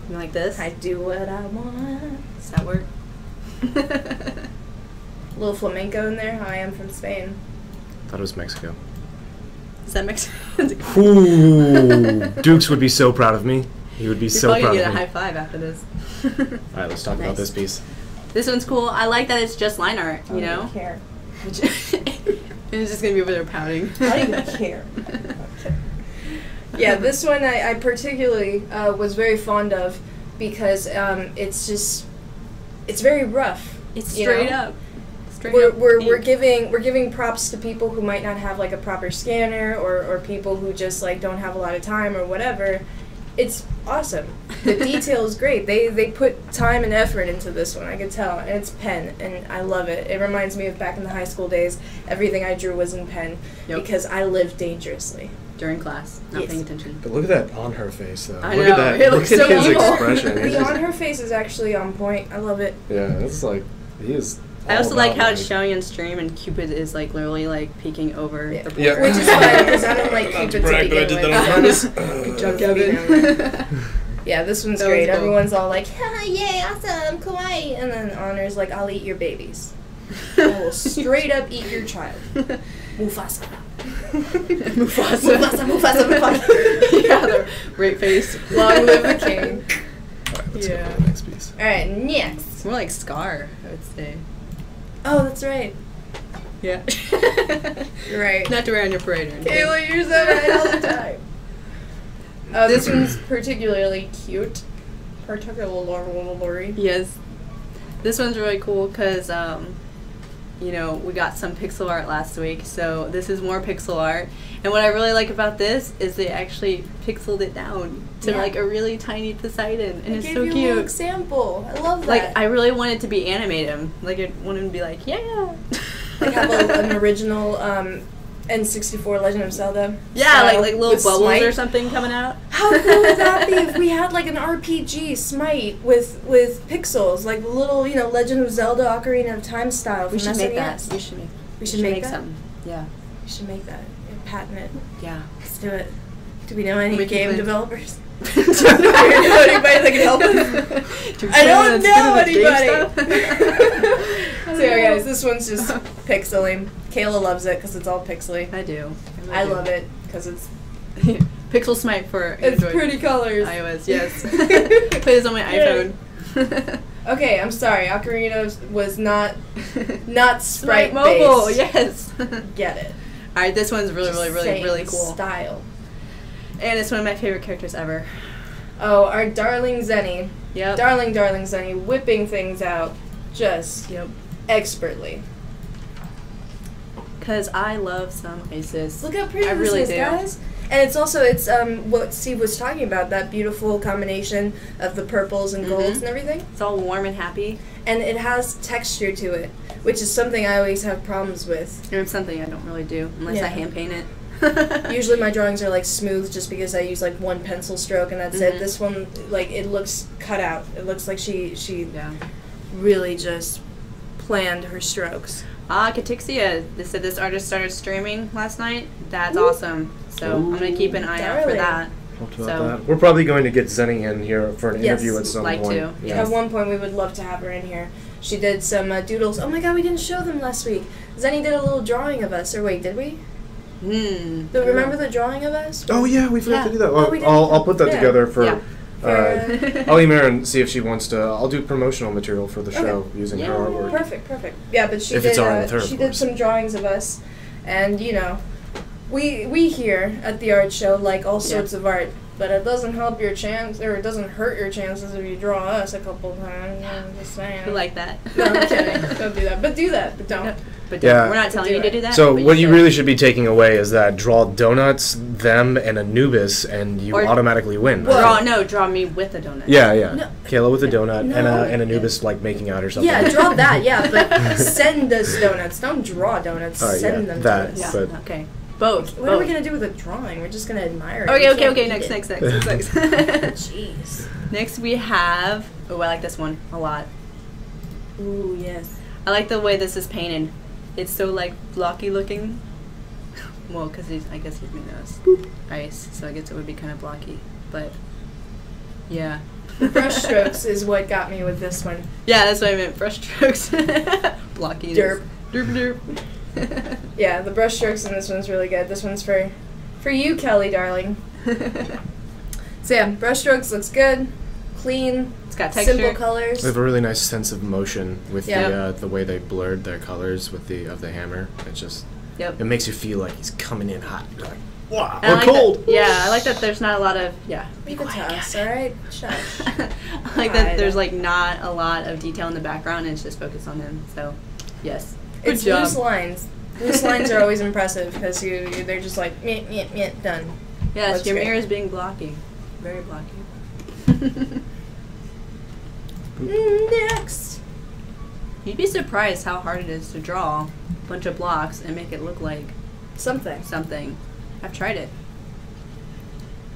You like this? I do what I want. Does that work? A little flamenco in there. I am from Spain. Thought it was Mexico. Does that make sense? Ooh, Dukes would be so proud of me. He would be You're so probably proud gonna of get a me. high five after this. Alright, let's talk about Nice. this piece. This one's cool. I like that it's just line art, you I know? don't care. And it's just gonna be over there pouting. I don't even care. Yeah, this one I particularly was very fond of because it's very rough. It's you straight know? up. Straight We're up. we're ink. giving props to people who might not have like a proper scanner or people who just like don't have a lot of time or whatever. It's awesome. The detail is great. They put time and effort into this one. I can tell, and it's pen, and I love it. It reminds me of back in the high school days. Everything I drew was in pen because I lived dangerously. During class, not Yes. paying attention. But look at that on her face, though. I look know, at that. it looks look at so his evil. expression. It's The just- on her face is actually on point. I love it. yeah, it's like he is. I also all like about how it's showing in stream and Cupid is like literally like peeking over Yeah. the Yeah. board. Which is fine because I don't like Not to Cupid to brag, but I begin did with. that on purpose. Good job, Kevin. Yeah, this one's That great. was cool. Everyone's all like, "Ha, yay, awesome, kawaii," and then Honor's like, "I'll eat your babies. I will straight up eat your child." Mufasa. Mufasa. Mufasa. Yeah, the right face. Long live the king. Let's Yeah. go to the next piece. All right, next. It's more like Scar, I would say. Oh, that's right. Yeah. You're right. Not to wear on your parade or anything. Kayla, you're so right all the time. This one's particularly cute. Particularly. Yes. This one's really cool because, you know, we got some pixel art last week, so this is more pixel art. And what I really like about this is they actually pixeled it down to like a really tiny Poseidon, and it's so cute. cute. Example. I love that. Like, I really wanted to be animated. Like, I want him to be like, yeah. Like have an original N64 Legend of Zelda. Yeah, style like little with bubbles Smite. or something coming out. How cool would that be if we had like an RPG Smite with pixels, like the little, you know, Legend of Zelda Ocarina of Time style from We should make that. SNES. We should make that. something. Yeah. We should make that. And patent it. Yeah. Let's do it. Do we know any Make it game play. developers? Do we know anybody that can help us? I don't know anybody. So yeah, guys, this one's just pixely. Kayla loves it because it's all pixely. I do. I love it because it's Pixel Smite for it's Android. pretty colors. iOS, yes. Play this on my Yay. iPhone. Okay, I'm sorry. Ocarina was not sprite Smite Mobile, based. yes. Get it. Alright, this one's really, Just really saying cool. Style. And it's one of my favorite characters ever. Oh, our darling Zenny. Yep. Darling Zenny, whipping things out just Yep. expertly. Because I love some Isis. Look how pretty I this really is, do. guys. And it's also what Steve was talking about, that beautiful combination of the purples and golds and everything. It's all warm and happy. And it has texture to it, which is something I always have problems with. And it's something I don't really do unless I Yeah. hand paint it. Usually my drawings are like smooth just because I use like one pencil stroke and that's it. This one, like, it looks cut out. It looks like she Yeah. really just planned her strokes. Katixia, they said this artist started streaming last night. That's awesome. So I'm going to keep an eye out for Darling. that. Talked about So- that. We're probably going to get Zenny in here for an Yes, interview at some like point. to. Yeah. At one point we would love to have her in here. She did some doodles. Oh my god, we didn't show them last week. Zenny did a little drawing of us. Or wait, did we? Remember the drawing of us? Oh yeah, we forgot Yeah. to do that. Oh, Well, we did. I'll put that Yeah. together for. Yeah. I'll email her and see if she wants to. I'll do promotional material for the show using her Yeah. artwork. Perfect. Yeah, but she If did. it's alright with her, of she did course. some drawings of us, and you know, we here at the art show like all sorts of art, but it doesn't help your chance, or it doesn't hurt your chances if you draw us a couple times. I'm just saying. I like that. No, I'm kidding. Don't do that. But do that. But don't. But Yeah. we're not telling Do you to it. do that. So but what you should. really should be taking away is that draw donuts, them, and Anubis, and you Or- automatically win. Draw me with a donut. Yeah. No. Kayla with a donut and No. and Anubis like making out or something. Yeah, draw that. Yeah, but send us donuts. Don't draw donuts. Oh, Send yeah, them that. to us. Yeah. But- Okay. Both. What are we gonna do with a drawing? We're just gonna admire it. We Okay. can't eat Next. it. Next. Jeez. Next we have. Oh, I like this one a lot. Ooh, yes. I like the way this is painted. It's so like blocky looking. Well, because I guess he's made of ice, so I guess it would be kind of blocky. But yeah. Brush strokes is what got me with this one. Yeah, that's what I meant. Brush strokes. Blocky. Derp. Derp. Yeah, the brush strokes in this one's really good. This one's for you, Kelly, darling. So yeah, brush strokes looks good, clean, It's got texture. simple colors. They have a really nice sense of motion with Yeah. the way they blurred their colors with the hammer. It just Yep. it makes you feel like he's coming in hot. You're like, wow, And I or like cold. That, yeah, I like that there's not a lot of, Be the toss, alright? Shush. I like that God. there's like not a lot of detail in the background and it's just focused on him. So, yes. Good It's job. loose lines. Loose lines are always impressive because they're just like, meh, meh, meh, done. Yes, Looks your great. mirror is being blocky. Very blocky. Next. You'd be surprised how hard it is to draw a bunch of blocks and make it look like Something. something. I've tried it.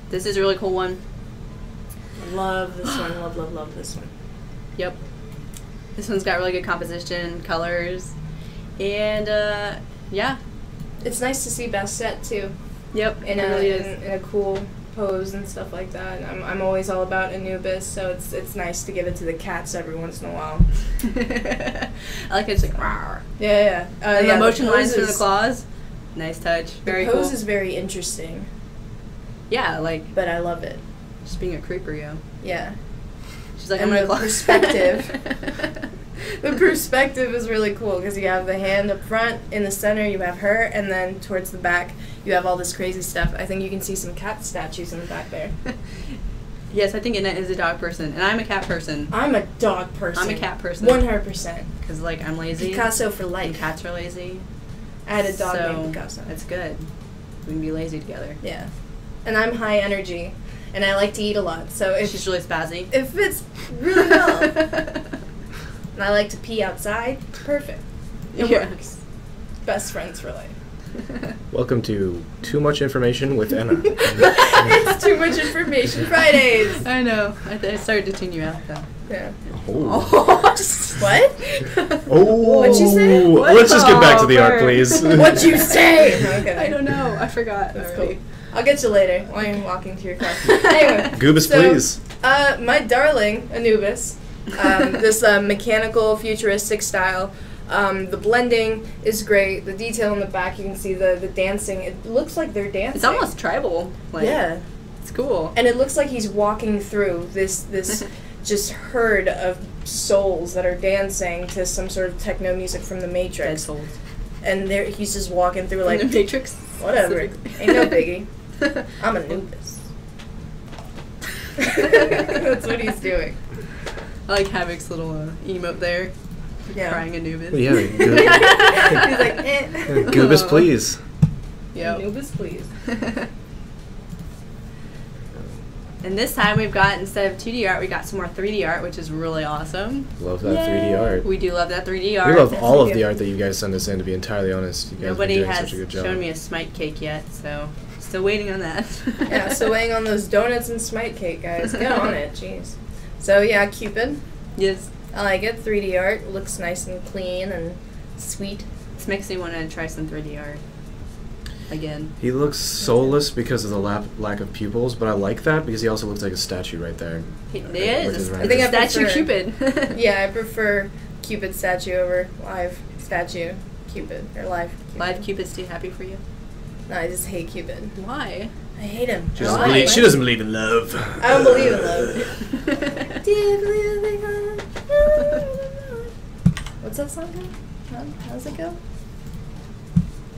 This is a really cool one. Love this one. Love this one. Yep. This one's got really good composition, colors, and yeah. It's nice to see Best Set too. Yep. In it a really is. in a cool pose and stuff like that. And I'm always all about Anubis, so it's nice to give it to the cats every once in a while. I like it. It's like, rawr. Yeah. And Yeah, the motion lines through the poses- claws. Nice touch. Very the cool. pose is very interesting, Yeah, like but I love it. just being a creeper, yo. Yeah. She's like, And I'm the gonna perspective. The perspective is really cool because you have the hand up front, in the center you have her, and then towards the back you have all this crazy stuff. I think you can see some cat statues in the back there. Yes, I think Annette is a dog person, and I'm a cat person. I'm a dog person. I'm a cat person. 100%. Because, like, I'm lazy. Picasso for And life. cats are lazy. I had a dog so named Picasso. That's good. We can be lazy together. Yeah. And I'm high energy, and I like to eat a lot, so She's really spazzy. it fits really well. And I like to pee outside. Perfect. It Yeah. works. Best friends for life. Welcome to Too Much Information with Anna. It's Too Much Information Fridays. I know. I started to tune you out, though. Yeah. Oh. What? Oh. What'd you say? Let's just get back to the art, What? please. What'd you say? Okay. I don't know. I forgot. That's already. cool. I'll get you later while you're walking to your car. Anyway. Goobus, so, please. My darling Anubis, this mechanical futuristic style. The blending is great. The detail in the back, you can see the dancing. It looks like they're dancing. It's almost tribal. Like, yeah. It's cool. And it looks like he's walking through this just herd of souls that are dancing to some sort of techno music from the Dead Matrix. souls. And he's just walking through like From the Matrix. whatever. Ain't no biggie. I'm Anubis. That's what he's doing. I like Havoc's little emote there. Yeah. Crying Anubis. Yeah, He's like, eh. Goobus, please. Yep. Anubis, please. And this time we've got, instead of 2D art, we got some more 3D art, which is really awesome. Love that 3D art. We do love that 3D art. We love Yes, all we of do. the art that you guys send us in, to be entirely honest. You guys Nobody are doing has such a good job. shown me a Smite cake yet, so still waiting on that. Yeah, so weighing on those donuts and Smite cake, guys. Get on it, jeez. So yeah, Cupid. Yes. I like it. 3D art looks nice and clean and sweet. This makes me want to try some 3D art again. He looks soulless because of the lack of pupils, but I like that because he also looks like a statue right there. It With is. his I renders. think I Statue prefer- Cupid. Yeah, I prefer Cupid statue over live statue Cupid or live. Cupid. Live Cupid's too happy for you? No, I just hate Cupid. Why? I hate him. She I doesn't, don't believe, like she him. doesn't believe in love. I don't believe in love. Do you believe in love? What's that song go? How's it go?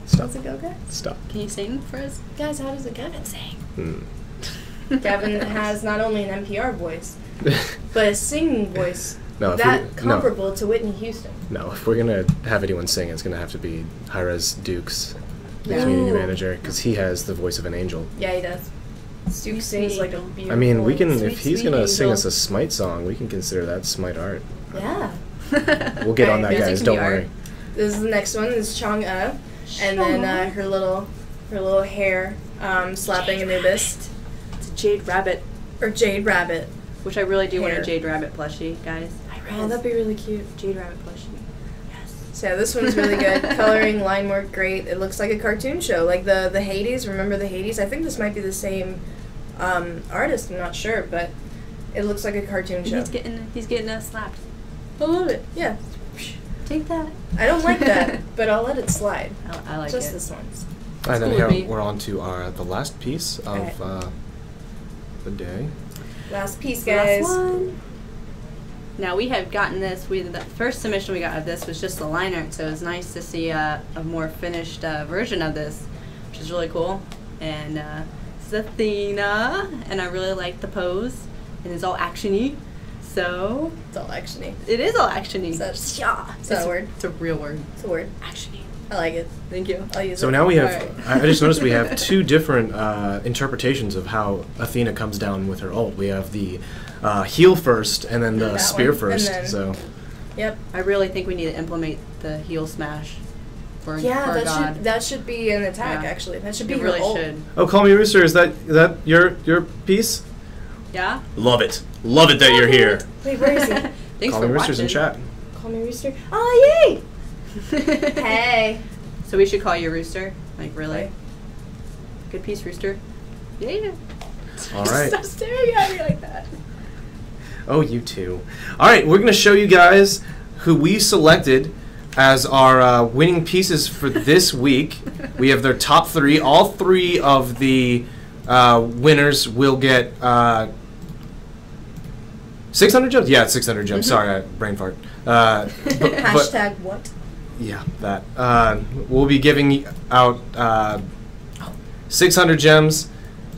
Stop. How's it go, guys? Stop. Can you sing for us? Guys, how does it Gavin sing? Hmm. Gavin has not only an NPR voice, but a singing voice No, if that we- no. comparable to Whitney Houston. No, if we're gonna have anyone sing, it's gonna have to be Hi-Rez Dukes, the Yeah. community Ooh. manager, because he has the voice of an angel. Yeah, he does. Duke sings like a beautiful. I mean, we can sweet, if he's sweet gonna sing angel. us a Smite song, we can consider that Smite art. Yeah. We'll get on Alright, that, music guys. can Don't be art. worry. This is the next one. This is Chang'e, and then her little hair slapping Anubis It's a Jade Rabbit, or Jade Rabbit. which I really do want Hair. a Jade Rabbit plushie, guys. Oh, that'd be really cute. Jade Rabbit plushie. So yeah, this one's really good. Coloring, line work, great. It looks like a cartoon show, like the Hades. Remember the Hades? I think this might be the same artist. I'm not sure, but it looks like a cartoon show. He's getting slapped. I love it. Yeah. Take that. I don't like that, but I'll let it slide. I like Just it. this one. And then cool here with me. we're on to the last piece of Alright. the day. Last piece, Last guys. one. Now we have gotten this. The first submission we got of this was just the line art, so it's nice to see a more finished version of this, which is really cool. And it's Athena, and I really like the pose, and it's all actiony. So It's all actiony. it is all actiony. Is that, is that a word? It's a real word. It's a word. Actiony. I like it. Thank you. I'll use it. So now we have. Alright. I just noticed we have two different interpretations of how Athena comes down with her ult. We have the heal first, and then the That spear one, first. and then- So Yep. I really think we need to implement the heel smash for Yeah, for that God. that should be an attack. Yeah. Actually, that should be It her really ult. should. oh, Call Me Rooster, is that your piece? Yeah. Love it that you're here. Wait, where is he? Thanks Call for Me Rooster's in watching. chat. Call me Rooster. Oh yay! Hey. So we should call you Rooster? Like, really? Right. Good piece, Rooster. Yeah. All right. Stop staring at me like that. Oh, you too. All right, we're going to show you guys who we selected as our winning pieces for this week. We have their top 3. All 3 of the winners will get 600 gems? Yeah, it's 600 gems. Sorry, brain fart. Hashtag what? Yeah, that. We'll be giving out 600 gems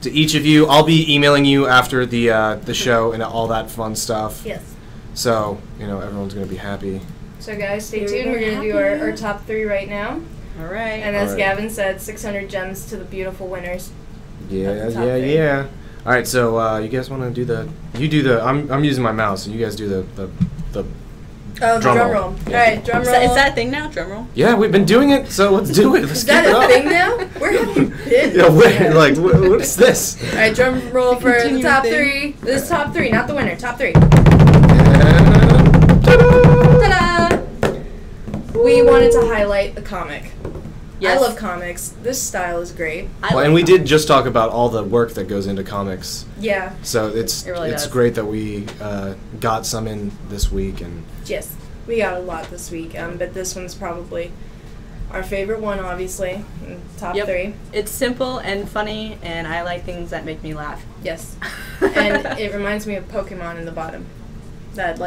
to each of you. I'll be emailing you after the show and all that fun stuff. Yes. So, everyone's going to be happy. So guys, stay tuned. We're going to do our top 3 right now. All right. And as Gavin said, 600 gems to the beautiful winners. Yeah. All right, so you guys want to do I'm using my mouse, so you guys do the drum roll. All right, drum roll. Is that a thing now, drum roll? Yeah, we've been doing it, so let's do it. Let's Is that a thing now? Where have you been? Yeah, what is this? All right, drum roll for the top 3. This is top 3, not the winner. Top 3. Ta-da! We wanted to highlight the comic. Yes. I love comics. This style is great. And we did just talk about all the work that goes into comics. Yeah. So it's great that we got some in this week. And yes, we got a lot this week. But this one's probably our favorite one, obviously. Top 3. It's simple and funny, and I like things that make me laugh. Yes. And it reminds me of Pokemon in the bottom. That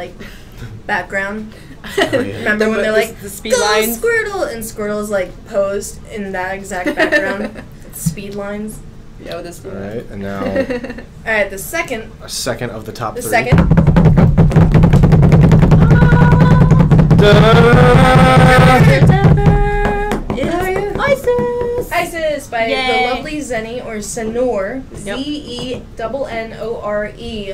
background. Oh, yeah. Remember when they're like, the speed go lines? Squirtle! And Squirtle's posed in that exact background. Speed lines. Yeah, with the speed lines. Alright, and now... Alright, the second. A second of the top 3. The second. Isis by the lovely Zenny or Senor. Zennore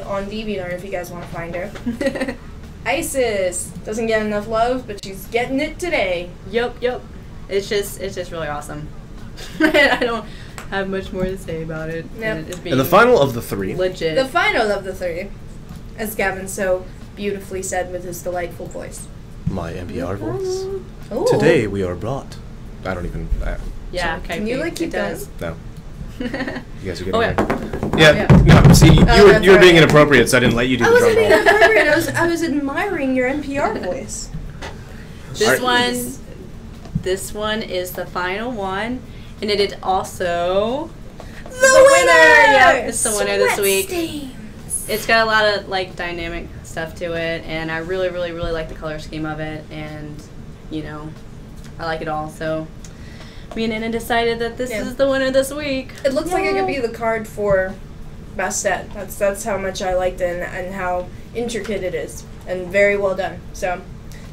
on DeviantArt if you guys want to find her. Isis doesn't get enough love, but she's getting it today. Yep. It's just really awesome. I don't have much more to say about it. Yep. And the final of the 3. Legit. The final of the 3, as Gavin so beautifully said with his delightful voice. My NPR voice. Ooh. Today we are brought. I don't even. Yeah. Okay. Can you keep going? No. You guys are getting yeah. No, see, you were being inappropriate, so I didn't let you do the drum roll. I was admiring your NPR voice. This one is the final one, and it is also the winner. Yeah, it's the winner this week. It's got a lot of dynamic stuff to it, and I really, really, really like the color scheme of it, and I like it all. So me and Anna decided that this is the winner this week. It looks like it could be the card for best set. That's how much I liked it and how intricate it is, and very well done. So,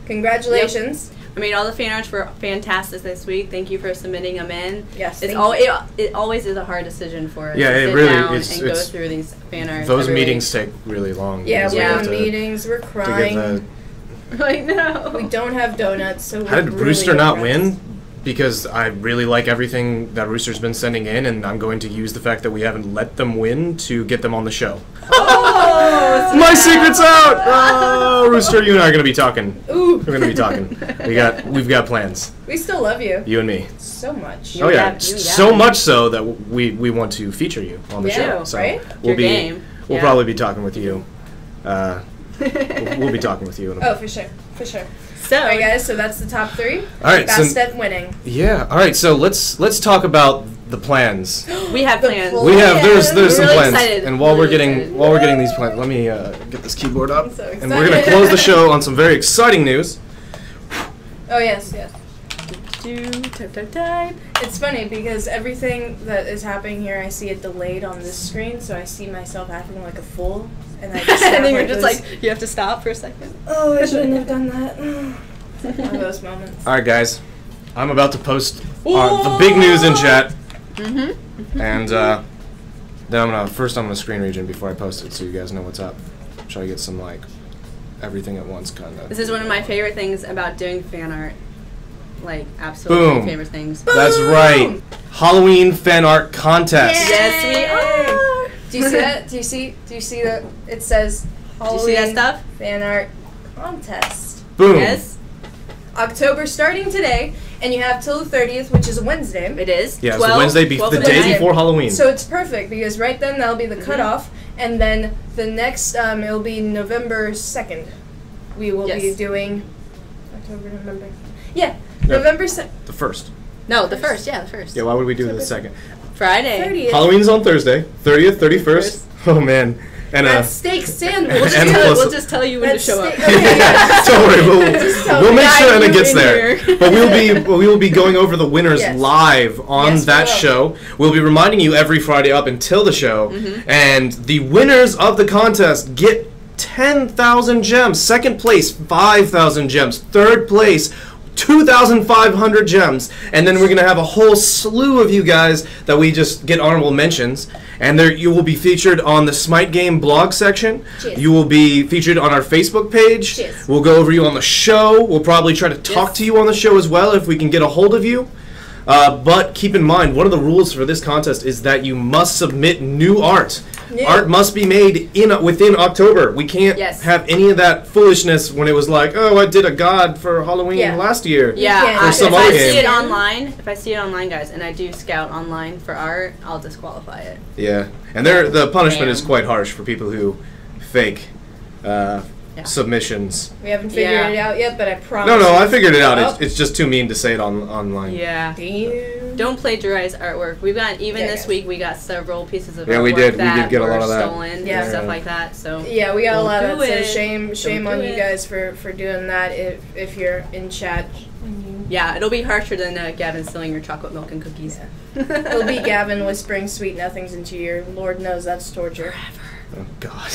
congratulations. Yep. I mean, all the fan arts were fantastic this week. Thank you for submitting them in. Yes, it always is a hard decision for us. Yeah, to it sit really down is. And go through these fan arts. Those meetings take really long. Yeah, we're in the meetings. We're crying. I know. We don't have donuts, so how did Rooster not win? Because I really like everything that Rooster's been sending in, and I'm going to use the fact that we haven't let them win to get them on the show. Oh! My secret's out! Oh, Rooster, you and I are going to be talking. Ooh. We're going to be talking. We've got plans. We still love you. You and me. So much. Oh yeah, so much so that we want to feature you on the show. So right? we'll probably be talking with you. We'll be talking with you. In a for sure. So, all right, guys. So that's the top 3. All right, best at winning. Yeah. All right. So let's talk about the plans. We have plans. We have there's some really plans. Excited. And while we're getting these plans, let me get this keyboard up. I'm so excited. And we're gonna close the show on some very exciting news. Oh yes. It's funny because everything that is happening here, I see it delayed on this screen, so I see myself acting like a fool, and I just and then you're just you have to stop for a second. Oh, I shouldn't have done that. One of those moments. All right, guys, I'm about to post the big news in chat, and then I'm gonna screen region before I post it, so you guys know what's up. Try to get some everything at once kind of. This is one of my favorite things about doing fan art. Absolutely favorite things. Boom. That's right. Halloween fan art contest. Yes, we are. Do you see that? Do you see that? It says Halloween Do you see that stuff? fan art contest. Boom. Yes. October starting today, And you have till the 30th, which is a Wednesday. It is. Yeah, it's the Wednesday, the day before Halloween. So it's perfect because right then that'll be the cutoff, and then the next it'll be November 2nd. We will be doing October, November. Yeah, November 2nd. The 1st. No, the 1st. Yeah, the 1st. Yeah, why would we do the 2nd? Friday. 30th. Halloween's on Thursday. 30th, 31st. Oh man. And that steak sandwich. We'll just tell you when to show up. Okay, yeah. Don't worry, we'll make sure Anna gets there. But we will be going over the winners live on that show. We'll be reminding you every Friday up until the show, and the winners of the contest get 10,000 gems. Second place, 5,000 gems. Third place, 2,500 gems, and then we're gonna have a whole slew of you guys that we just get honorable mentions, and there you will be featured on the Smite Game blog section. Cheers. You will be featured on our Facebook page. Cheers. We'll go over you on the show. We'll probably try to talk to you on the show as well if we can get a hold of you. But keep in mind, one of the rules for this contest is that you must submit new art. Art must be made within October. We can't have any of that foolishness when it was like, oh, I did a god for Halloween last year. Yeah, or some if other I game. see it online, guys, and I do scout online for art, I'll disqualify it. Yeah, and the punishment is quite harsh for people who fake submissions. We haven't figured it out yet, but I promise. No, I figured it out. It's just too mean to say it online. Yeah. Don't plagiarize artwork. We've got this week we got several pieces of artwork we did get a were lot of that. stolen and stuff like that. So yeah, we got a lot of it. So shame on you guys for doing that. If you're in chat. Yeah, it'll be harsher than Gavin stealing your chocolate milk and cookies. It'll be Gavin whispering sweet nothings into your ear. Lord knows that's torture. Oh God,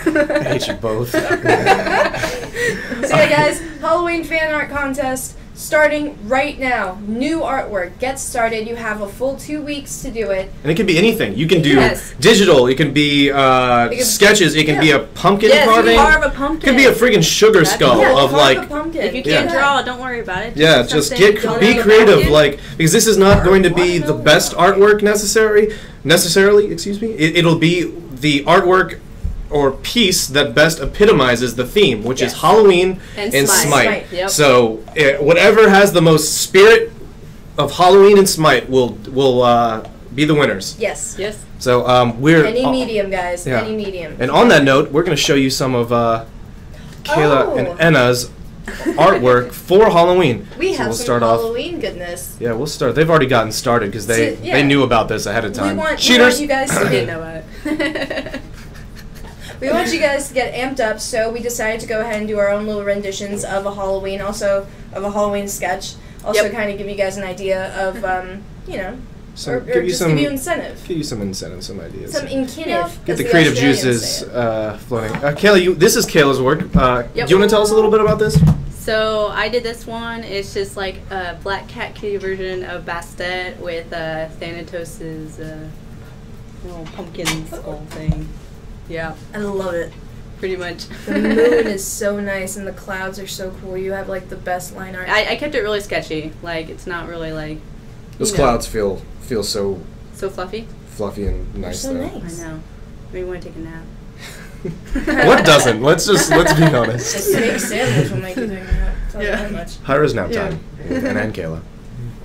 I hate you both. So yeah, guys, Halloween fan art contest starting right now. New artwork. Get started. You have a full 2 weeks to do it. And it can be anything. You can do digital. It can be sketches. It can be a pumpkin carving. Carve a pumpkin. It could be a friggin' sugar skull of like. If you can't draw, don't worry about it. Just be creative. Like, because this is not going to be the best artwork necessarily. Excuse me. It'll be the artwork or piece that best epitomizes the theme, which is Halloween and Smite. Yep. So whatever has the most spirit of Halloween and Smite will be the winners. Yes. So we're any medium, guys. Any medium. And on that note, we're going to show you some of Kayla and Anna's artwork for Halloween. We have some Halloween goodness. Yeah, we'll start. They've already gotten started because they knew about this ahead of time. Cheaters! We want you guys to we want you guys to get amped up, so we decided to go ahead and do our own little renditions of a Halloween, also of a Halloween sketch. Also kind of give you guys an idea of, give you incentive. Give you some incentive, some ideas. Some incentive. Get the creative juices flowing. Kayla, this is Kayla's work. Do you want to tell us a little bit about this? So I did this one. It's just like a Black Cat Kitty version of Bastet with Thanatos' little pumpkin skull thing. Yeah. I love it. Pretty much. The moon is so nice and the clouds are so cool. You have like the best line art. I kept it really sketchy. Like, it's not really like... Those clouds feel so... So fluffy? Fluffy and nice, so though. Nice. I know. Maybe want to take a nap. What doesn't? Let's be honest. A steak sandwich will make you take a nap. Tell you that much. Hi-Rez nap time. And Kayla.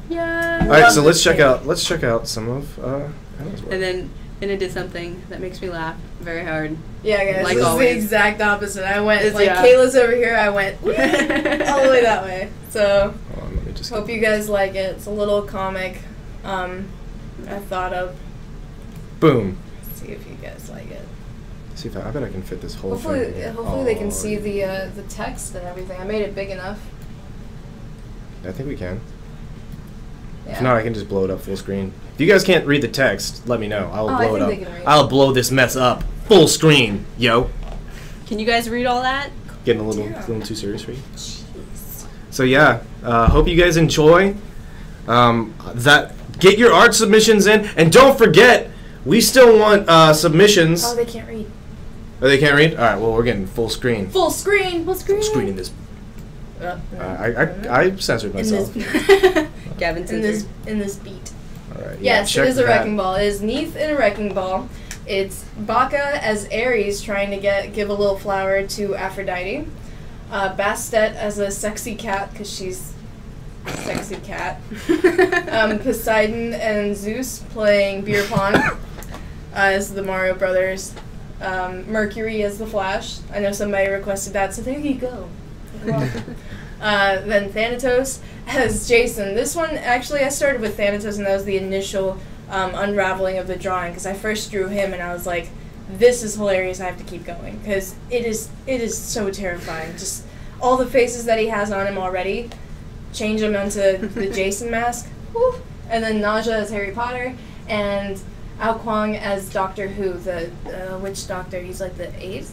Yeah. All right, so let's check out some of Anna's work. And then Anna did something that makes me laugh very hard. Yeah, guys, like this always. is the exact opposite. I went Kayla's over here. I went all the way that way. So let me just hope you guys like it. It's a little comic I thought of. Boom. Let's see if you guys like it. See if I bet I can fit this whole thing. Hopefully they can see the text and everything. I made it big enough. I think we can. Yeah. If not, I can just blow it up full screen. If you guys can't read the text, let me know. I will blow it up. They can read. I'll blow this mess up full screen, yo. Can you guys read all that? Getting a little too serious for you. Jeez. So yeah, hope you guys enjoy. Get your art submissions in, and don't forget, we still want submissions. Oh, they can't read. Oh, they can't read? All right. Well, we're getting full screen. Full screen. Full screen in this. I censored myself. Gavin censored. In this beat. All right. Yes, it is a wrecking ball. It is Neith in a wrecking ball. It's Baccha as Ares trying to give a little flower to Aphrodite. Bastet as a sexy cat because she's sexy cat. Poseidon and Zeus playing beer pong as the Mario Brothers. Mercury as the Flash. I know somebody requested that, so there you go. Then Thanatos as Jason. This one, actually, I started with Thanatos, and that was the initial unraveling of the drawing, because I first drew him, and I was like, this is hilarious, I have to keep going, because it is so terrifying. Just all the faces that he has on him already, change him into the Jason mask. Woo. And then Naja as Harry Potter, and Ao Kwang as Doctor Who, the witch doctor. He's like the 8th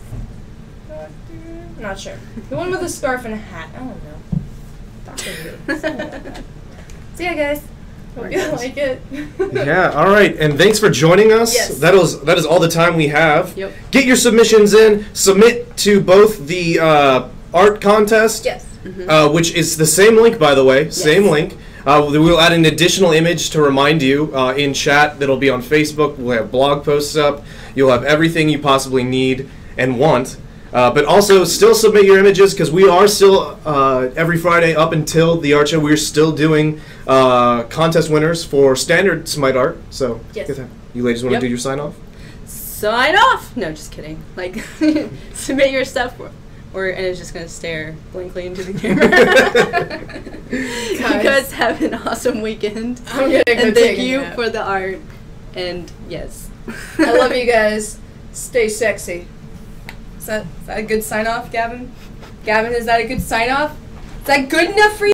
doctor? Not sure. The one with the scarf and a hat. I don't know. Doctor Who. Something like that. So yeah, guys. Hope you like it. Yeah, all right. And thanks for joining us. Yes. That is all the time we have. Yep. Get your submissions in. Submit to both the art contest, Yes. which is the same link, by the way. Yes. Same link. We'll add an additional image to remind you in chat. That'll be on Facebook. We'll have blog posts up. You'll have everything you possibly need and want. But also, still submit your images, because we are still, every Friday up until the art show, we're still doing contest winners for standard Smite art. So, Yes. get that. You ladies want to Yep. do your sign-off? Sign off! No, just kidding. Like, submit your stuff, and it's just going to stare blankly into the camera. You guys have an awesome weekend. I'm gonna go And take thank a you nap. for the art. And yes. I love you guys. Stay sexy. Is that a good sign off, Gavin? Gavin, is that a good sign off? Is that good enough for you?